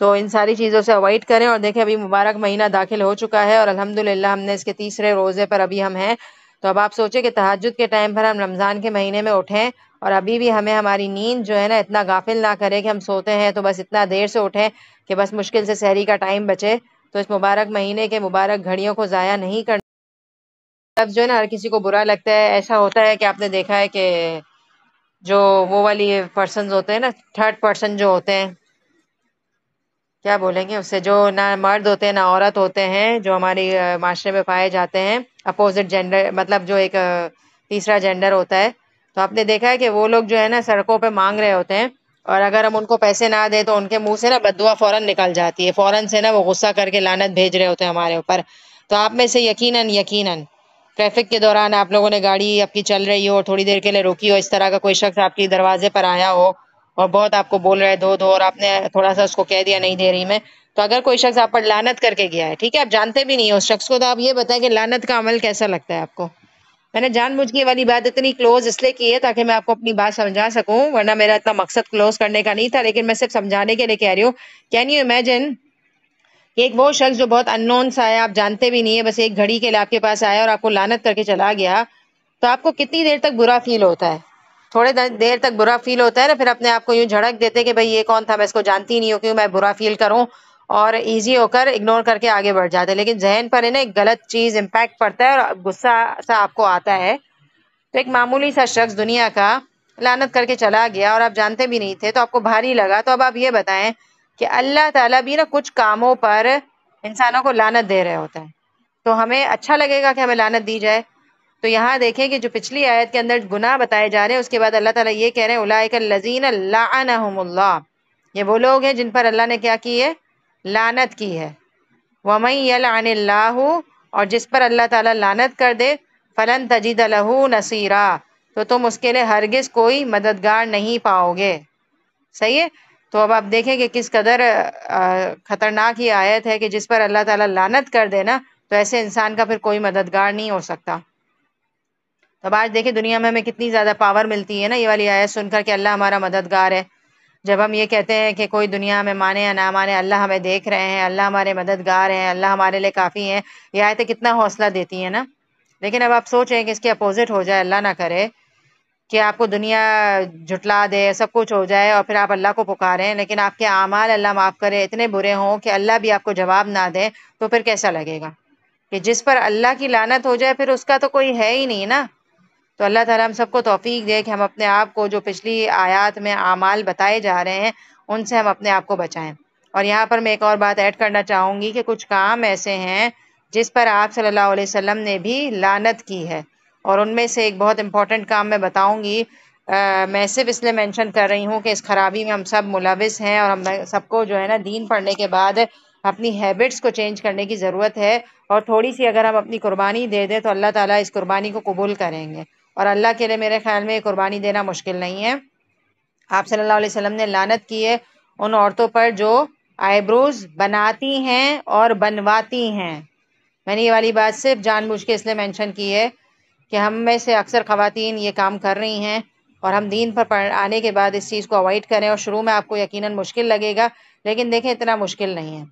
[SPEAKER 1] تو ان ساری چیزوں سے اوائڈ کریں. اور دیکھیں ابھی مبارک مہینہ داخل ہو چکا ہے اور الحمدللہ ہم نے اس کے تیسرے روزے پر ابھی ہم ہیں. تو اب آپ سوچیں کہ تہجد کے ٹائم پر ہم رمضان کے مہینے میں اٹھیں اور ابھی بھی ہمیں ہماری نیند جو ہے نا اتنا غافل نہ کرے کہ ہم سوتے ہیں تو بس اتنا دیر سے اٹھیں کہ بس مشکل سے سحری کا ٹائم بچے. تو اس مبارک مہینے کے مبارک گھڑیوں کو ضائع نہیں کرنا. اب جو ہے نا ہر کسی کو برا لگتا ہے. ایسا ہوتا ہے کہ آپ نے دیکھا ہے کہ جو وہ والی پرسنز ہوتے ہیں نا، تھرڈ پرسن جو ہوتے ہیں، کیا بولیں گے اس سے، جو نہ مرد ہوتے ہیں نہ عورت ہوتے ہیں، جو ہماری معاشرے میں پائے جاتے ہیں، اپوزٹ جینڈر، مطلب جو ایک تیسرا جینڈر ہوتا ہے. تو آپ نے دیکھا ہے کہ وہ لوگ جو ہے نا سڑکوں پہ مانگ رہے ہوتے ہیں اور اگر ہم ان کو پیسے نہ دیں تو ان کے منہ سے نا بد دعا فوراً نکل جاتی ہے، فوراً سے نا وہ غصہ کر کے لعنت بھیج رہے ہوتے ہیں ہمارے اوپر. تو آپ میں سے یقیناً ٹریفک کے دوران آپ لوگوں نے گاڑی آپ کی چل رہی ہو اور تھوڑی دیر کے لیے روکی ہو، اس طرح کا کوئی شخص آپ کی دروازے پر آیا ہو اور بہت آپ کو بول رہا ہے دو دو اور آپ نے تھوڑا سا اس کو کہہ دیا نہیں دے رہی میں. تو اگر کوئی شخص آپ پر لعنت کر کے گیا ہے، ٹھیک ہے، آپ جانتے بھی نہیں ہو اس شخص کو، تو آپ یہ بتائیں کہ لعنت کا عمل کیسا لگتا ہے آپ کو. میں نے جان بوجھ کے یہ والی بات اتنی کلوز اس لیے کی ہے تاکہ میں آپ کو اپنی بات سمجھا سکوں، ورنہ میرا اتنا مقصد کلوز کرنے کا نہیں تھا، لیکن میں صرف سمجھانے کے لیے کہہ رہی ہوں. کین یو امیجن کہ ایک وہ شخص جو بہت ان نون سا ہے، آپ جانتے بھی نہیں ہے، بس ایک گھڑی کے لیے آپ کے پاس آیا اور آپ کو لعنت کر کے چلا گیا، تو آپ کو کتنی دیر تک برا فیل ہوتا ہے؟ تھوڑے دیر تک برا فیل ہوتا ہے نا، پھر اپنے آپ کو یوں جھڑک دیتے کہ بھئی یہ کون تھا، میں اس کو جانتی نہیں ہوں، کیوں میں برا فیل کروں، اور ایزی ہو کر اگنور کر کے آگے بڑھ جاتے. لیکن ذہن پر ہے نا ایک غلط چیز امپیکٹ پڑتا ہے اور غصہ سا آپ کو آتا ہے. تو ایک معمولی سا شخص دنیا کا لعنت کر کے چلا گیا اور آپ جانتے بھی نہیں تھے تو آپ کو بھاری لگا. تو اب آپ یہ بتائیں کہ اللہ تعالیٰ بھی نا کچھ کاموں پر انسانوں کو لعنت دے رہے ہوتے ہیں، تو ہمیں اچھا لگے گا کہ ہمیں لعنت دی جائے؟ تو یہاں دیکھیں کہ جو پچھلی آیت کے اندر گناہ بتائے جا رہے ہیں، اس کے بعد اللہ تعالیٰ یہ کہہ رہے ہیں اولئک الذین لعنہم اللہ، یہ وہ لوگ ہیں جن پر اللہ نے کیا کی ہے؟ لعنت کی ہے. وَمَن يَلْعَنِ اللَّهُ، اور جس پر اللہ تعالیٰ لعنت کر دے، فَلَن تَجِدَ لَهُ نَصِيرًا، تو تم اس کے لیے ہرگز کوئی مددگار نہیں پاؤ گے. صحیح ہے؟ تو اب آپ دیکھیں کہ کس قدر خطرناک یہ آیت ہے کہ جس پر اللہ تعالیٰ لعنت کر دے نا تو ایسے انسان کا پھر کوئی مددگار نہیں ہو سکتا. تو اب آج دیکھیں دنیا میں ہمیں کتنی زیادہ پاور ملتی ہے نا یہ والی آیت سن کر کہ اللہ ہمارا مددگار ہے. جب ہم یہ کہتے ہیں کہ کوئی دنیا میں مانے یا نہ مانے، اللہ ہمیں دیکھ رہے ہیں، اللہ ہمارے مددگار ہیں، اللہ ہمارے لیے کافی ہیں، یہ آیتیں کتنا حوصلہ دیتی ہیں نا. لیکن اب آپ سوچیں کہ اس کے اپوزٹ ہو جائے، اللہ نہ کرے کہ آپ کو دنیا جھٹلا دے، سب کچھ ہو جائے اور پھر آپ اللہ کو پکاریں لیکن آپ کے اعمال اللہ معاف کرے اتنے برے ہوں کہ اللہ بھی آپ کو جواب نہ دے، تو پھر کیسا لگے گا؟ کہ جس پر اللہ کی لعنت ہو جائے پھر اس کا تو کوئی ہے ہی نہیں نا. تو اللہ تعالیٰ ہم سب کو توفیق دے کہ ہم اپنے آپ کو جو پچھلی آیات میں اعمال بتائے جا رہے ہیں ان سے ہم اپنے آپ کو بچائیں. اور یہاں پر میں ایک اور بات ایڈ کرنا چاہوں گی کہ کچھ کام ایسے ہیں جس پر آپ صلی اللہ علیہ وسلم نے بھی لعنت کی ہے، اور ان میں سے ایک بہت امپورٹنٹ کام میں بتاؤں گی. میں صرف اس لیے مینشن کر رہی ہوں کہ اس خرابی میں ہم سب ملوث ہیں اور ہم سب کو جو ہے نا دین پڑھنے کے بعد اپنی ہیبٹس کو چینج کرنے کی ضرورت ہے، اور تھوڑی سی اگر ہم اپنی قربانی دے دیں تو اللہ تعالیٰ اس قربانی کو قبول کریں گے. اور اللہ کے لیے میرے خیال میں قربانی دینا مشکل نہیں ہے. آپ صلی اللہ علیہ وسلم نے لعنت کی ہے ان عورتوں پر جو آئی بروز بناتی ہیں اور بنواتی ہیں. میں نے یہ والی بات صرف جان بوجھ کے اس لیے مینشن کی ہے کہ ہم میں سے اکثر خواتین یہ کام کر رہی ہیں اور ہم دین پر آنے کے بعد اس چیز کو اوائڈ کریں. اور شروع میں آپ کو یقیناً مشکل لگے گا لیکن دیکھیں اتنا مشکل نہیں ہے.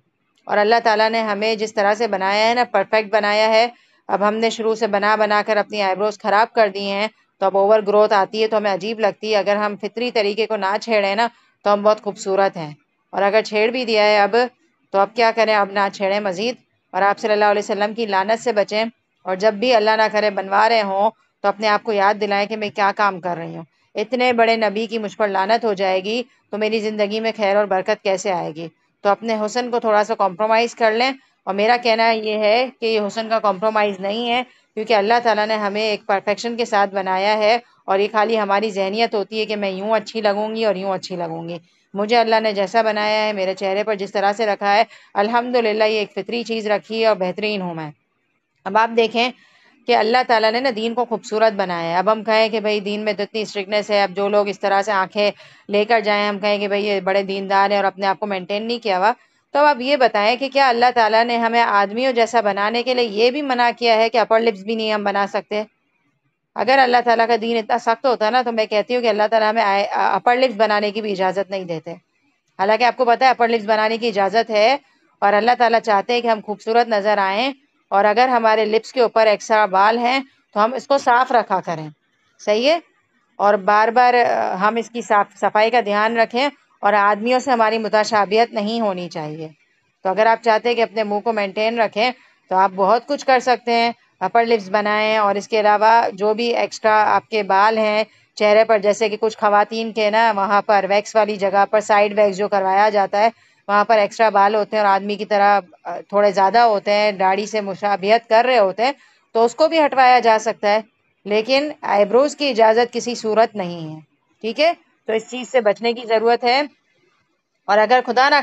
[SPEAKER 1] اور اللہ تعالیٰ نے ہمیں جس طرح سے بنایا ہے نا پرفیکٹ بنایا ہے. اب ہم نے شروع سے بنا کر اپنی آئی بروز خراب کر دی ہیں تو اب اوور گروتھ آتی ہے تو ہمیں عجیب لگتی ہے. اگر ہم فطری طریقے کو نہ چھیڑیں نا تو ہم بہت خوبصورت ہیں، اور اگر چھیڑ بھی دیا ہے اب تو اب کیا کریں، اب نہ چھیڑیں مزید. اور آپ صلی اللہ علیہ وسلم کی لعنت سے بچیں، اور جب بھی اللہ نہ کرے بنوا رہے ہوں تو اپنے آپ کو یاد دلائیں کہ میں کیا کام کر رہی ہوں. اتنے بڑے نبی کی مجھ پر لعنت ہو جائے گی تو میری زندگی میں خیر اور برکت کیسے آئے گی؟ تو اپنے حسن کو تھوڑا سا کمپرومائز کر لیں. اور میرا کہنا یہ ہے کہ یہ حسن کا کمپرومائز نہیں ہے، کیونکہ اللہ تعالیٰ نے ہمیں ایک پرفیکشن کے ساتھ بنایا ہے، اور یہ خالی ہماری ذہنیت ہوتی ہے کہ میں یوں اچھی لگوں گی اور یوں اچھی لگوں گی. مجھے اللہ نے جیسا بنایا ہے، میرے چہرے پر جس طرح سے رکھا ہے، الحمدللہ یہ ایک فطری چیز رکھی ہے اور بہترین ہوں میں. اب آپ دیکھیں کہ اللہ تعالیٰ نے نا دین کو خوبصورت بنایا ہے۔ اب ہم کہیں کہ بھائی دین میں تو اتنی اسٹرکٹنیس ہے، اب جو لوگ اس طرح سے آنکھیں لے کر جائیں، ہم کہیں کہ بھائی یہ بڑے دیندار ہیں اور اپنے آپ کو مینٹین نہیں کیا ہوا، تو اب یہ بتائیں کہ کیا اللہ تعالیٰ نے ہمیں آدمیوں جیسا بنانے کے لیے یہ بھی منع کیا ہے کہ اپر لپس بھی نہیں ہم بنا سکتے؟ اگر اللہ تعالیٰ کا دین اتنا سخت ہوتا نا تو میں کہتی ہوں کہ اللہ تعالیٰ ہمیں اپر لپس بنانے کی بھی اجازت نہیں دیتے۔ حالانکہ آپ کو پتہ ہے اپر لپس بنانے کی اجازت ہے، اور اللہ تعالیٰ چاہتے ہیں کہ ہم خوبصورت نظر آئیں، اور اگر ہمارے لپس کے اوپر ایکسٹرا بال ہیں تو ہم اس کو صاف رکھا کریں، صحیح ہے، اور بار بار ہم اس کی صفائی کا دھیان رکھیں، اور آدمیوں سے ہماری متشابہت نہیں ہونی چاہیے۔ تو اگر آپ چاہتے ہیں کہ اپنے منہ کو مینٹین رکھیں تو آپ بہت کچھ کر سکتے ہیں، اپر لپس بنائیں، اور اس کے علاوہ جو بھی ایکسٹرا آپ کے بال ہیں چہرے پر، جیسے کہ کچھ خواتین کے نا وہاں پر ویکس والی جگہ پر سائڈ ویکس جو کروایا جاتا ہے وہاں پر ایکسٹرا بال ہوتے ہیں اور آدمی کی طرح تھوڑے زیادہ ہوتے ہیں، داڑھی سے مشابہت کر رہے ہوتے ہیں، تو اس کو بھی ہٹوایا جا سکتا ہے، لیکن آئی بروز کی اجازت کسی صورت نہیں ہے، ٹھیک ہے؟ تو اس چیز سے بچنے کی ضرورت ہے۔ اور اگر خدا نہ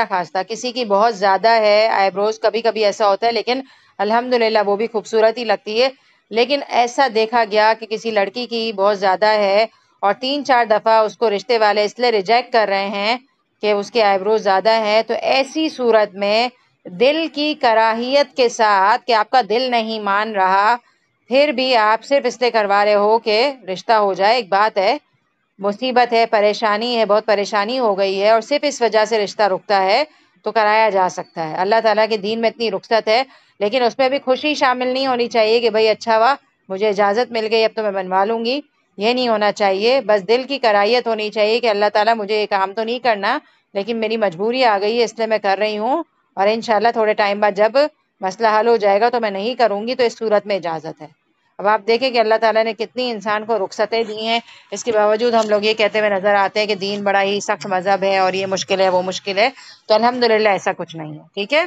[SPEAKER 1] خواستہ کسی کی بہت زیادہ ہے آئی بروز، کبھی کبھی ایسا ہوتا ہے، لیکن الحمدللہ وہ بھی خوبصورت ہی لگتی ہے، لیکن ایسا دیکھا گیا کہ کسی لڑکی کی بہت زیادہ ہے اور 3-4 دفعہ اس کو رشتے والے اس لیے ریجیکٹ کر رہے ہیں کہ اس کے آئی بروز زیادہ ہیں، تو ایسی صورت میں دل کی کراہیت کے ساتھ کہ آپ کا دل نہیں مان رہا، پھر بھی آپ صرف اس لیے کروا رہے ہو کہ رشتہ ہو جائے، ایک بات ہے، مصیبت ہے، پریشانی ہے، بہت پریشانی ہو گئی ہے اور صرف اس وجہ سے رشتہ رکتا ہے، تو کرایا جا سکتا ہے۔ اللہ تعالیٰ کے دین میں اتنی رخصت ہے، لیکن اس میں بھی خوشی شامل نہیں ہونی چاہیے کہ بھئی اچھا ہوا مجھے اجازت مل گئی اب تو میں بنوا لوں گی، یہ نہیں ہونا چاہیے۔ بس دل کی کراہیت ہونی چاہیے کہ اللہ تعالیٰ مجھے یہ کام تو نہیں کرنا، لیکن میری مجبوری آ گئی ہے اس لیے میں کر رہی ہوں، اور انشاءاللہ تھوڑے ٹائم بعد جب مسئلہ حل ہو جائے گا تو میں نہیں کروں گی، تو اس صورت میں اجازت ہے۔ اب آپ دیکھیں کہ اللہ تعالیٰ نے کتنی انسان کو رخصتیں دی ہیں، اس کے باوجود ہم لوگ یہ کہتے ہوئے نظر آتے ہیں کہ دین بڑا ہی سخت مذہب ہے اور یہ مشکل ہے وہ مشکل ہے، تو الحمدللہ ایسا کچھ نہیں ہے، ٹھیک ہے؟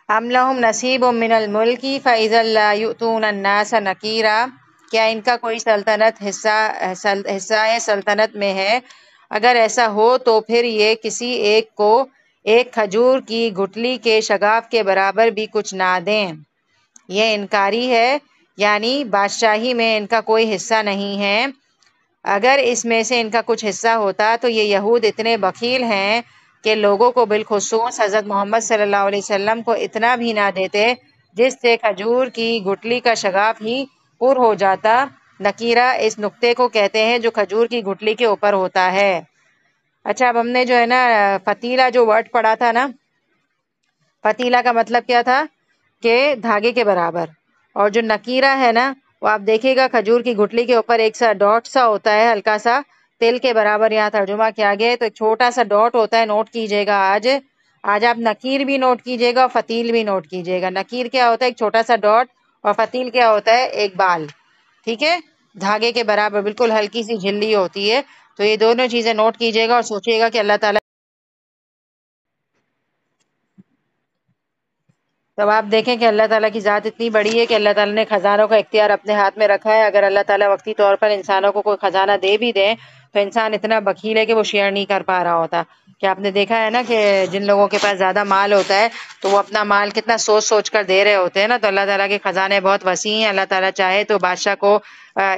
[SPEAKER 1] ام لہم نصیب من الملک فاذا لا یؤتون الناس نکیرا، کیا ان کا کوئی سلطنت حصہ سلطنت میں ہے؟ اگر ایسا ہو تو پھر یہ کسی ایک کو ایک کھجور کی گٹلی کے شگاف کے برابر بھی کچھ نہ دیں۔ یہ انکاری ہے، یعنی بادشاہی میں ان کا کوئی حصہ نہیں ہے۔ اگر اس میں سے ان کا کچھ حصہ ہوتا تو یہ یہود اتنے بخیل ہیں کہ لوگوں کو بالخصوص حضرت محمد صلی اللہ علیہ وسلم کو اتنا بھی نہ دیتے جس سے کھجور کی گٹلی کا شگاف ہی پر ہو جاتا۔ نکیرہ اس نقطے کو کہتے ہیں جو کھجور کی گٹلی کے اوپر ہوتا ہے۔ اچھا، اب ہم نے جو ہے نا فتیلہ جو ورڈ پڑھا تھا نا، فتیلہ کا مطلب کیا تھا کہ دھاگے کے برابر، اور جو نکیرہ ہے نا وہ آپ دیکھیے گا کھجور کی گٹلی کے اوپر ایک سا ڈاٹ سا ہوتا ہے، ہلکا سا تل کے برابر یہاں ترجمہ کیا گیا ہے، تو ایک چھوٹا سا ڈاٹ ہوتا ہے، نوٹ کیجئے گا آج آپ نکیر بھی نوٹ کیجئے گا اور فتیل بھی نوٹ کیجئے گا۔ نکیر کیا ہوتا ہے؟ ایک چھوٹا سا ڈاٹ، اور فتیل کیا ہوتا ہے؟ ایک بال، ٹھیک ہے، دھاگے کے برابر بالکل ہلکی سی جھلی ہوتی ہے۔ تو یہ دونوں چیزیں نوٹ کیجئے گا اور سوچئے گا کہ اللہ تعالیٰ، تب آپ دیکھیں کہ اللہ تعالیٰ کی ذات اتنی بڑی ہے کہ اللہ تعالیٰ نے خزانوں کا اختیار اپنے ہاتھ میں رکھا ہے۔ اگر اللہ تعالیٰ وقتی طور پر انسانوں کو کوئی خزانہ دے بھی دیں تو انسان اتنا بخیل ہے کہ وہ شیئر نہیں کر پا رہا ہوتا۔ کہ آپ نے دیکھا ہے نا کہ جن لوگوں کے پاس زیادہ مال ہوتا ہے تو وہ اپنا مال کتنا سوچ سوچ کر دے رہے ہوتے ہیں نا، تو اللہ تعالیٰ کے خزانے بہت وسیع ہیں۔ اللہ تعالیٰ چاہے تو بادشاہ کو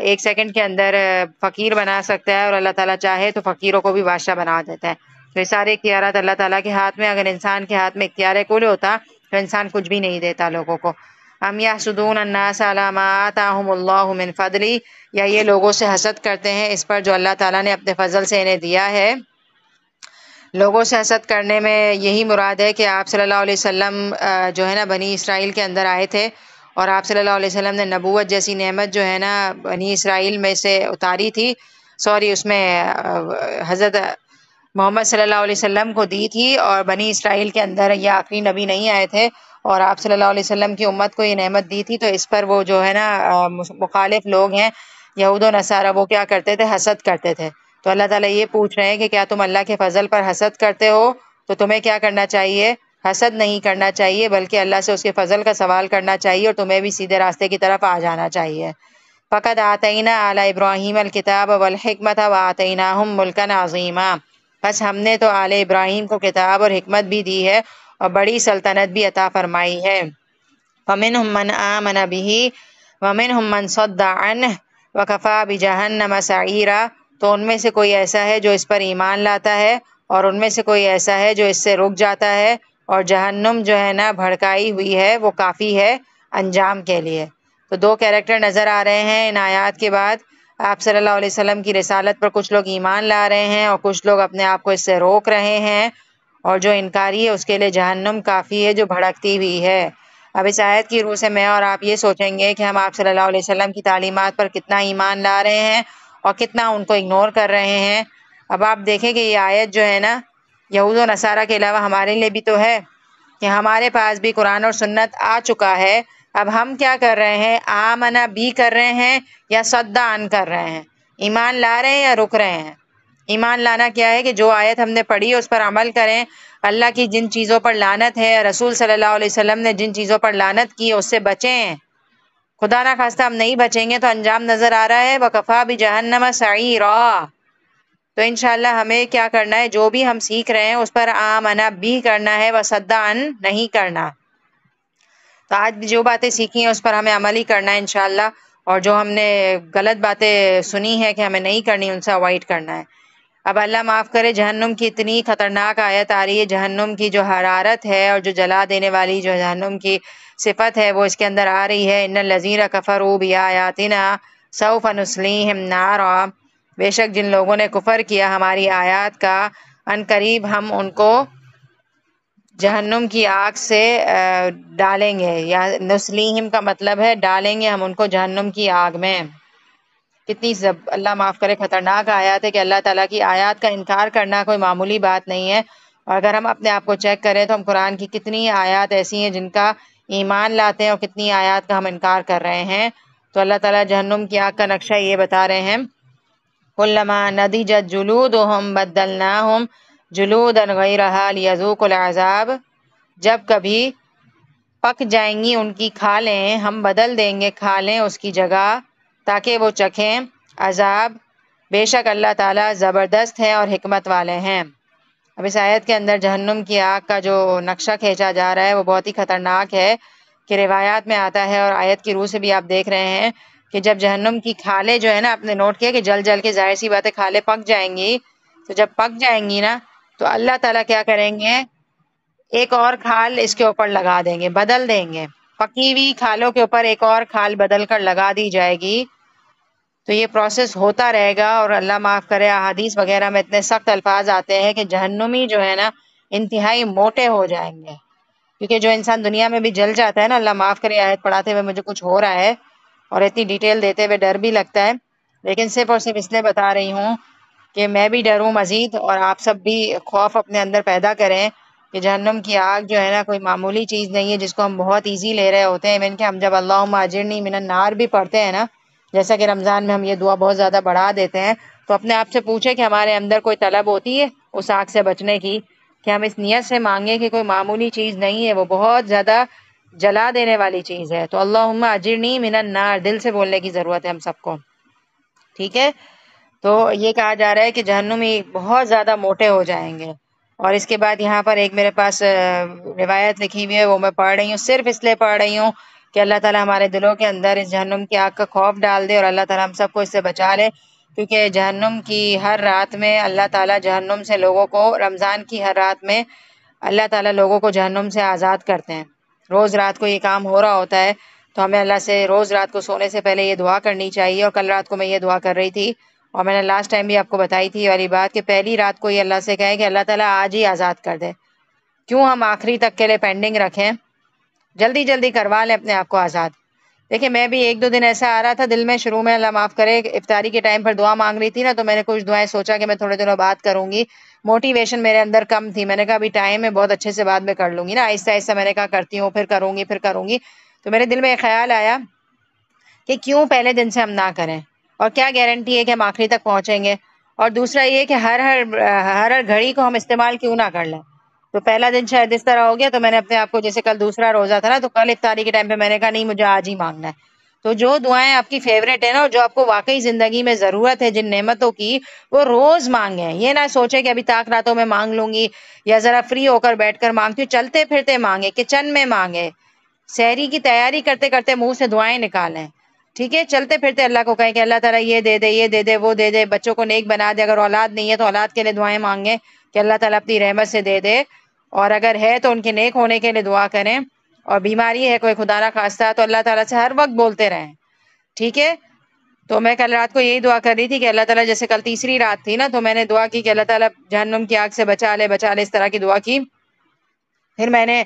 [SPEAKER 1] 1 سیکنڈ کے اندر فقیر بنا سکتا ہے، اور اللہ تعالیٰ چاہے تو فقیروں کو بھی بادشاہ بنا دیتا ہے۔ تو یہ سارے اختیارات اللہ تعالیٰ کے ہاتھ میں، اگر انسان کے ہاتھ میں اختیار کل ہوتا تو انسان کچھ بھی نہیں دیتا لوگوں کو۔ ام یحسدون الناس علی ما آتاہم اللہ من فضلہ، یا یہ لوگوں سے حسد کرتے ہیں اس پر جو اللہ تعالیٰ نے اپنے فضل سے انہیں دیا ہے۔ لوگوں سے حسد کرنے میں یہی مراد ہے کہ آپ صلی اللہ علیہ وسلم جو ہے نا بنی اسرائیل کے اندر آئے تھے، اور آپ صلی اللہ علیہ وسلم نے نبوت جیسی نعمت جو ہے نا بنی اسرائیل میں سے اتاری تھی، اس میں حضرت محمد صلی اللہ علیہ وسلم کو دی تھی، اور بنی اسرائیل کے اندر یہ آخری نبی نہیں آئے تھے، اور آپ صلی اللہ علیہ وسلم کی امت کو یہ نعمت دی تھی، تو اس پر وہ جو ہے نا مخالف لوگ ہیں یہود و نصارہ، وہ کیا کرتے تھے؟ حسد کرتے تھے۔ تو اللہ تعالیٰ یہ پوچھ رہے ہیں کہ کیا تم اللہ کے فضل پر حسد کرتے ہو؟ تو تمہیں کیا کرنا چاہیے؟ حسد نہیں کرنا چاہیے، بلکہ اللہ سے اس کے فضل کا سوال کرنا چاہیے، اور تمہیں بھی سیدھے راستے کی طرف آ جانا چاہیے۔ فقد آتینا آل ابراہیم الکتاب والحکمت وآتیناہم ملکا عظیما، بس ہم نے تو آل ابراہیم کو کتاب اور حکمت بھی دی ہے اور بڑی سلطنت بھی عطا فرمائی ہے۔ فمنهم من آمن به ومنهم من صد عنه وكفى بجہنم سعیرا، تو ان میں سے کوئی ایسا ہے جو اس پر ایمان لاتا ہے اور ان میں سے کوئی ایسا ہے جو اس سے رک جاتا ہے، اور جہنم جو ہے نا بھڑکائی ہوئی ہے وہ کافی ہے انجام کے لیے۔ تو دو کیریکٹر نظر آ رہے ہیں ان آیات کے بعد۔ آپ صلی اللہ علیہ وسلم کی رسالت پر کچھ لوگ ایمان لا رہے ہیں اور کچھ لوگ اپنے آپ کو اس سے روک رہے ہیں، اور جو انکاری ہے اس کے لیے جہنم کافی ہے جو بھڑکتی ہوئی ہے۔ اب اس آیت کی روح سے میں اور آپ یہ سوچیں گے کہ ہم آپ صلی اللہ علیہ وسلم کی تعلیمات پر کتنا ایمان لا رہے ہیں اور کتنا ان کو اگنور کر رہے ہیں۔ اب آپ دیکھیں کہ یہ آیت جو ہے نا یہود و نصارہ کے علاوہ ہمارے لیے بھی تو ہے، کہ ہمارے پاس بھی قرآن اور سنت آ چکا ہے۔ اب ہم کیا کر رہے ہیں؟ آمنا بھی کر رہے ہیں یا صدعن کر رہے ہیں؟ ایمان لا رہے ہیں یا رک رہے ہیں؟ ایمان لانا کیا ہے کہ جو آیت ہم نے پڑھی اس پر عمل کریں، اللہ کی جن چیزوں پر لعنت ہے، رسول صلی اللہ علیہ وسلم نے جن چیزوں پر لعنت کی اس سے بچیں۔ خدا نہ خواستہ ہم نہیں بچیں گے تو انجام نظر آ رہا ہے وَكَفَى بِجَهَنَّمَ سَعِيرًا۔ تو انشاءاللہ ہمیں کیا کرنا ہے؟ جو بھی ہم سیکھ رہے ہیں اس پر آمنا بھی کرنا ہے، وصدعن نہیں کرنا۔ تو آج جو باتیں سیکھی ہیں اس پر ہمیں عمل ہی کرنا ہے انشاءاللہ، اور جو ہم نے غلط باتیں سنی ہے کہ ہمیں نہیں کرنی ان سے اوائڈ کرنا ہے۔ اب اللہ معاف کرے، جہنم کی اتنی خطرناک آیت آ رہی ہے، جہنم کی جو حرارت ہے اور جو جلا دینے والی جو جہنم کی صفت ہے وہ اس کے اندر آ رہی ہے۔ ان الذین کفروا بآیاتنا سوف نصلیہم نارا، بے شک جن لوگوں نے کفر کیا ہماری آیات کا، ان قریب ہم ان کو جہنم کی آگ سے ڈالیں گے، یا نسلیہم کا مطلب ہے ڈالیں گے ہم ان کو جہنم کی آگ میں۔ کتنی اللہ معاف کرے خطرناک آیات ہے کہ اللہ تعالیٰ کی آیات کا انکار کرنا کوئی معمولی بات نہیں ہے۔ اور اگر ہم اپنے آپ کو چیک کریں تو ہم قرآن کی کتنی آیات ایسی ہیں جن کا ایمان لاتے ہیں اور کتنی آیات کا ہم انکار کر رہے ہیں۔ تو اللہ تعالیٰ جہنم کی آگ کا نقشہ یہ بتا رہے ہیں، کلما نضجت جلودہم بدلناہم جلودا غیرہا لیذوقوا العذاب، جب کبھی پک جائیں گی ان کی کھالیں ہم بدل دیں گے کھالیں اس کی جگہ تاکہ وہ چکھیں عذاب، بے شک اللہ تعالیٰ زبردست ہے اور حکمت والے ہیں۔ اب اس آیت کے اندر جہنم کی آگ کا جو نقشہ کھینچا جا رہا ہے وہ بہت ہی خطرناک ہے، کہ روایات میں آتا ہے اور آیت کی روح سے بھی آپ دیکھ رہے ہیں کہ جب جہنم کی کھالیں جو ہے نا، آپ نے نوٹ کیا کہ جل جل کے ظاہر سی بات ہے کھالیں پک جائیں گی، تو جب پک جائیں گی نا تو اللہ تعالیٰ کیا کریں گے؟ ایک اور کھال اس کے اوپر لگا دیں گے، بدل دیں گے، پکی ہوئی کھالوں کے اوپر ایک اور کھال بدل کر لگا دی جائے گی۔ تو یہ پروسیس ہوتا رہے گا، اور اللہ معاف کرے احادیث وغیرہ میں اتنے سخت الفاظ آتے ہیں کہ جہنمی جو ہے نا انتہائی موٹے ہو جائیں گے، کیونکہ جو انسان دنیا میں بھی جل جاتا ہے نا، اللہ معاف کرے آیت پڑھاتے ہوئے مجھے کچھ ہو رہا ہے اور اتنی ڈیٹیل دیتے ہوئے ڈر بھی لگتا ہے، لیکن صرف اور صرف اس لیے بتا رہی ہوں کہ میں بھی ڈروں مزید، اور آپ سب بھی خوف اپنے اندر پیدا کریں کہ جہنم کی آگ جو ہے نا کوئی معمولی چیز نہیں ہے جس کو ہم بہت ایزی لے رہے ہوتے ہیں۔ ایون کہ ہم جب اللہم اجرنی من النار بھی پڑھتے ہیں نا، جیسا کہ رمضان میں ہم یہ دعا بہت زیادہ بڑھا دیتے ہیں، تو اپنے آپ سے پوچھیں کہ ہمارے اندر کوئی طلب ہوتی ہے اس آگ سے بچنے کی، کہ ہم اس نیت سے مانگیں کہ کوئی معمولی چیز نہیں ہے، وہ بہت زیادہ جلا دینے والی چیز ہے۔ تو اللہم اجرنی من النار دل سے بولنے کی ضرورت ہے ہم سب کو، ٹھیک ہے؟ تو یہ کہا جا رہا ہے کہ جہنمی بہت زیادہ موٹے ہو جائیں گے۔ اور اس کے بعد یہاں پر ایک میرے پاس روایت لکھی ہوئی ہے، وہ میں پڑھ رہی ہوں، صرف اس لیے پڑھ رہی ہوں کہ اللہ تعالیٰ ہمارے دلوں کے اندر اس جہنم کی آگ کا خوف ڈال دے، اور اللہ تعالیٰ ہم سب کو اس سے بچا لے، کیونکہ جہنم کی ہر رات میں اللہ تعالیٰ جہنم سے لوگوں کو، رمضان کی ہر رات میں اللہ تعالیٰ لوگوں کو جہنم سے آزاد کرتے ہیں۔ روز رات کو یہ کام ہو رہا ہوتا ہے، تو ہمیں اللہ سے روز رات کو سونے سے پہلے یہ دعا کرنی چاہیے۔ اور کل رات کو میں یہ دعا کر رہی تھی، اور میں نے لاسٹ ٹائم بھی آپ کو بتائی تھی یہ والی بات، کہ پہلی رات کو یہ اللہ سے کہیں کہ اللہ تعالیٰ آج ہی آزاد کر دے، کیوں ہم آخری تک کے لیے پینڈنگ رکھیں، جلدی جلدی کروا لیں اپنے آپ کو آزاد۔ دیکھیں میں بھی ایک دو دن ایسا آ رہا تھا دل میں، شروع میں اللہ معاف کرے افطاری کے ٹائم پر دعا مانگ رہی تھی نا، تو میں نے کچھ دعائیں سوچا کہ میں تھوڑے دنوں بعد کروں گی، موٹیویشن میرے اندر کم تھی، میں نے کہا ابھی ٹائم ہے بہت اچھے سے بعد میں کر لوں گی نا، آہستہ آہستہ میں نے کہا کرتی ہوں، پھر کروں گی پھر کروں گی۔ تو میرے دل میں ایک خیال آیا کہ کیوں پہلے دن سے ہم نہ کریں، اور کیا گارنٹی ہے کہ ہم آخری تک پہنچیں گے، اور دوسرا یہ کہ ہر گھڑی کو ہم استعمال کیوں نہ کر لیں۔ تو پہلا دن شاید اس طرح ہو گیا، تو میں نے اپنے آپ کو، جیسے کل دوسرا روزہ تھا نا، تو کل افطاری کے ٹائم پہ میں نے کہا نہیں مجھے آج ہی مانگنا ہے۔ تو جو دعائیں آپ کی فیوریٹ ہیں نا، اور جو آپ کو واقعی زندگی میں ضرورت ہے جن نعمتوں کی، وہ روز مانگیں، یہ نہ سوچیں کہ ابھی طاق راتوں میں مانگ لوں گی یا ذرا فری ہو کر بیٹھ کر مانگتی ہوں، چلتے پھرتے مانگے، کچن میں مانگے، سحری کی تیاری کرتے کرتے منہ سے دعائیں نکالیں، ٹھیک ہے؟ چلتے پھرتے اللہ کو کہیں کہ اللہ تعالیٰ یہ دے دے، یہ دے دے، وہ دے دے، بچوں کو نیک بنا دے، اگر اولاد نہیں ہے تو اولاد کے لیے دعائیں مانگیں کہ اللہ تعالیٰ اپنی رحمت سے دے دے، اور اگر ہے تو ان کے نیک ہونے کے لیے دعا کریں، اور بیماری ہے کوئی خدا نہ خواستہ تو اللہ تعالیٰ سے ہر وقت بولتے رہیں، ٹھیک ہے؟ تو میں کل رات کو یہی دعا کر رہی تھی کہ اللہ تعالیٰ، جیسے کل تیسری رات تھی نا، تو میں نے دعا کی کہ اللہ تعالیٰ جہنم کی آگ سے بچا لے، اس طرح کی دعا کی۔ پھر میں نے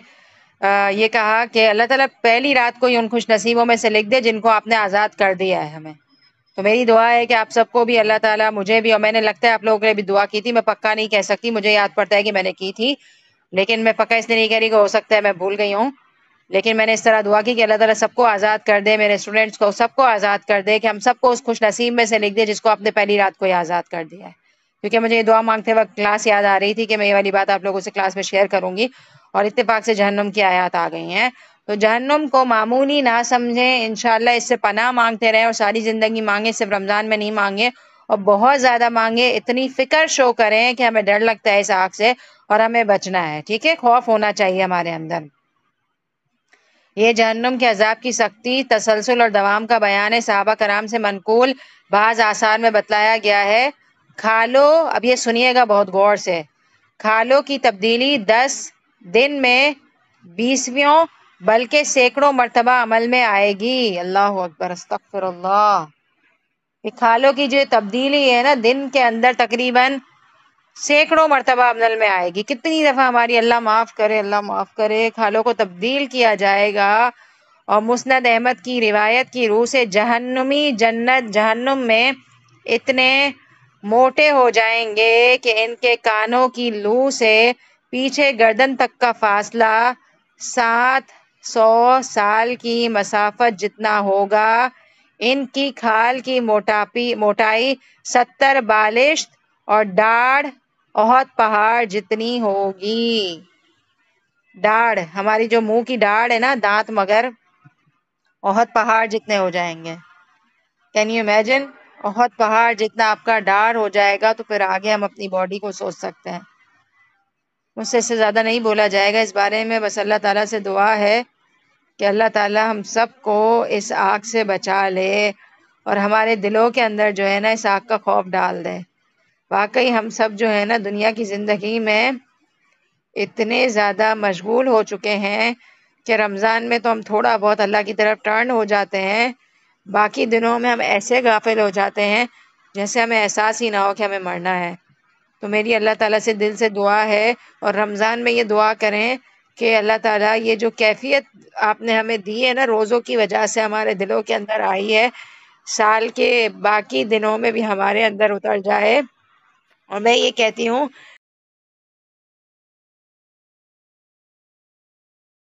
[SPEAKER 1] یہ کہا کہ اللہ تعالیٰ پہلی رات کو ہی ان خوش نصیبوں میں سے لکھ دے جن کو آپ نے آزاد کر دیا ہے ہمیں۔ تو میری دعا ہے کہ آپ سب کو بھی اللہ تعالیٰ، مجھے بھی، اور میں نے لگتا ہے آپ لوگوں کے لیے بھی دعا کی تھی، میں پکا نہیں کہہ سکتی، مجھے یاد پڑتا ہے کہ میں نے کی تھی، لیکن میں پکا اس لیے نہیں کہہ رہی کہ ہو سکتا ہے میں بھول گئی ہوں، لیکن میں نے اس طرح دعا کی کہ اللہ تعالیٰ سب کو آزاد کر دے، میرے اسٹوڈنٹس کو سب کو آزاد کر دے، کہ ہم سب کو اس خوش نصیب میں سے لکھ دے جس کو آپ نے پہلی رات کو ہی آزاد کر دیا ہے۔ کیونکہ مجھے یہ دعا مانگتے وقت کلاس یاد آ رہی تھی کہ میں یہ والی بات آپ لوگوں سے کلاس میں شیئر کروں گی، اور اتفاق سے جہنم کی آیات آ گئی ہیں۔ تو جہنم کو معمولی نہ سمجھیں، انشاءاللہ اس سے پناہ مانگتے رہیں، اور ساری زندگی مانگیں، صرف رمضان میں نہیں مانگیں، اور بہت زیادہ مانگیں، اتنی فکر شو کریں کہ ہمیں ڈر لگتا ہے اس آگ سے اور ہمیں بچنا ہے، ٹھیک ہے؟ خوف ہونا چاہیے ہمارے اندر۔ یہ جہنم کے عذاب کی سختی، تسلسل اور دوام کا بیان ہے، صحابہ کرام سے منقول بعض آثار میں بتلایا گیا ہے۔ کھالوں، اب یہ سنیے گا بہت غور سے، کھالوں کی تبدیلی 10 دن میں 20 بلکہ سینکڑوں مرتبہ عمل میں آئے گی۔ اللہ اکبر، استغفر اللہ۔ یہ کھالوں کی جو تبدیلی ہے نا، دن کے اندر تقریباً سینکڑوں مرتبہ عمل میں آئے گی۔ کتنی دفعہ ہماری، اللہ معاف کرے، اللہ معاف کرے، کھالوں کو تبدیل کیا جائے گا، اور مسند احمد کی روایت کی روح سے جہنمی جہنم میں اتنے موٹے ہو جائیں گے کہ ان کے کانوں کی لو سے پیچھے گردن تک کا فاصلہ 700 سال کی مسافت جتنا ہوگا۔ ان کی کھال کی موٹائی 70 بالشت اور ڈاڑھ احد پہاڑ جتنی ہوگی۔ ڈاڑھ، ہماری جو منہ کی ڈاڑھ ہے نا، دانت، مگر احد پہاڑ جتنے ہو جائیں گے۔ Can you imagine? احد پہاڑ جتنا آپ کا ڈاڑھ ہو جائے گا، تو پھر آگے ہم اپنی باڈی کو سوچ سکتے ہیں۔ مجھ سے اس سے زیادہ نہیں بولا جائے گا اس بارے میں، بس اللہ تعالیٰ سے دعا ہے کہ اللہ تعالیٰ ہم سب کو اس آگ سے بچا لے، اور ہمارے دلوں کے اندر جو ہے نا اس آگ کا خوف ڈال دے۔ واقعی ہم سب جو ہے نا دنیا کی زندگی میں اتنے زیادہ مشغول ہو چکے ہیں کہ رمضان میں تو ہم تھوڑا بہت اللہ کی طرف ٹرن ہو جاتے ہیں، باقی دنوں میں ہم ایسے غافل ہو جاتے ہیں جیسے ہمیں احساس ہی نہ ہو کہ ہمیں مرنا ہے۔ تو میری اللہ تعالیٰ سے دل سے دعا ہے، اور رمضان میں یہ دعا کریں کہ اللہ تعالیٰ یہ جو کیفیت آپ نے ہمیں دی ہے نا، روزوں کی وجہ سے ہمارے دلوں کے اندر آئی ہے، سال کے باقی دنوں میں بھی ہمارے اندر اتر جائے۔ اور میں یہ کہتی ہوں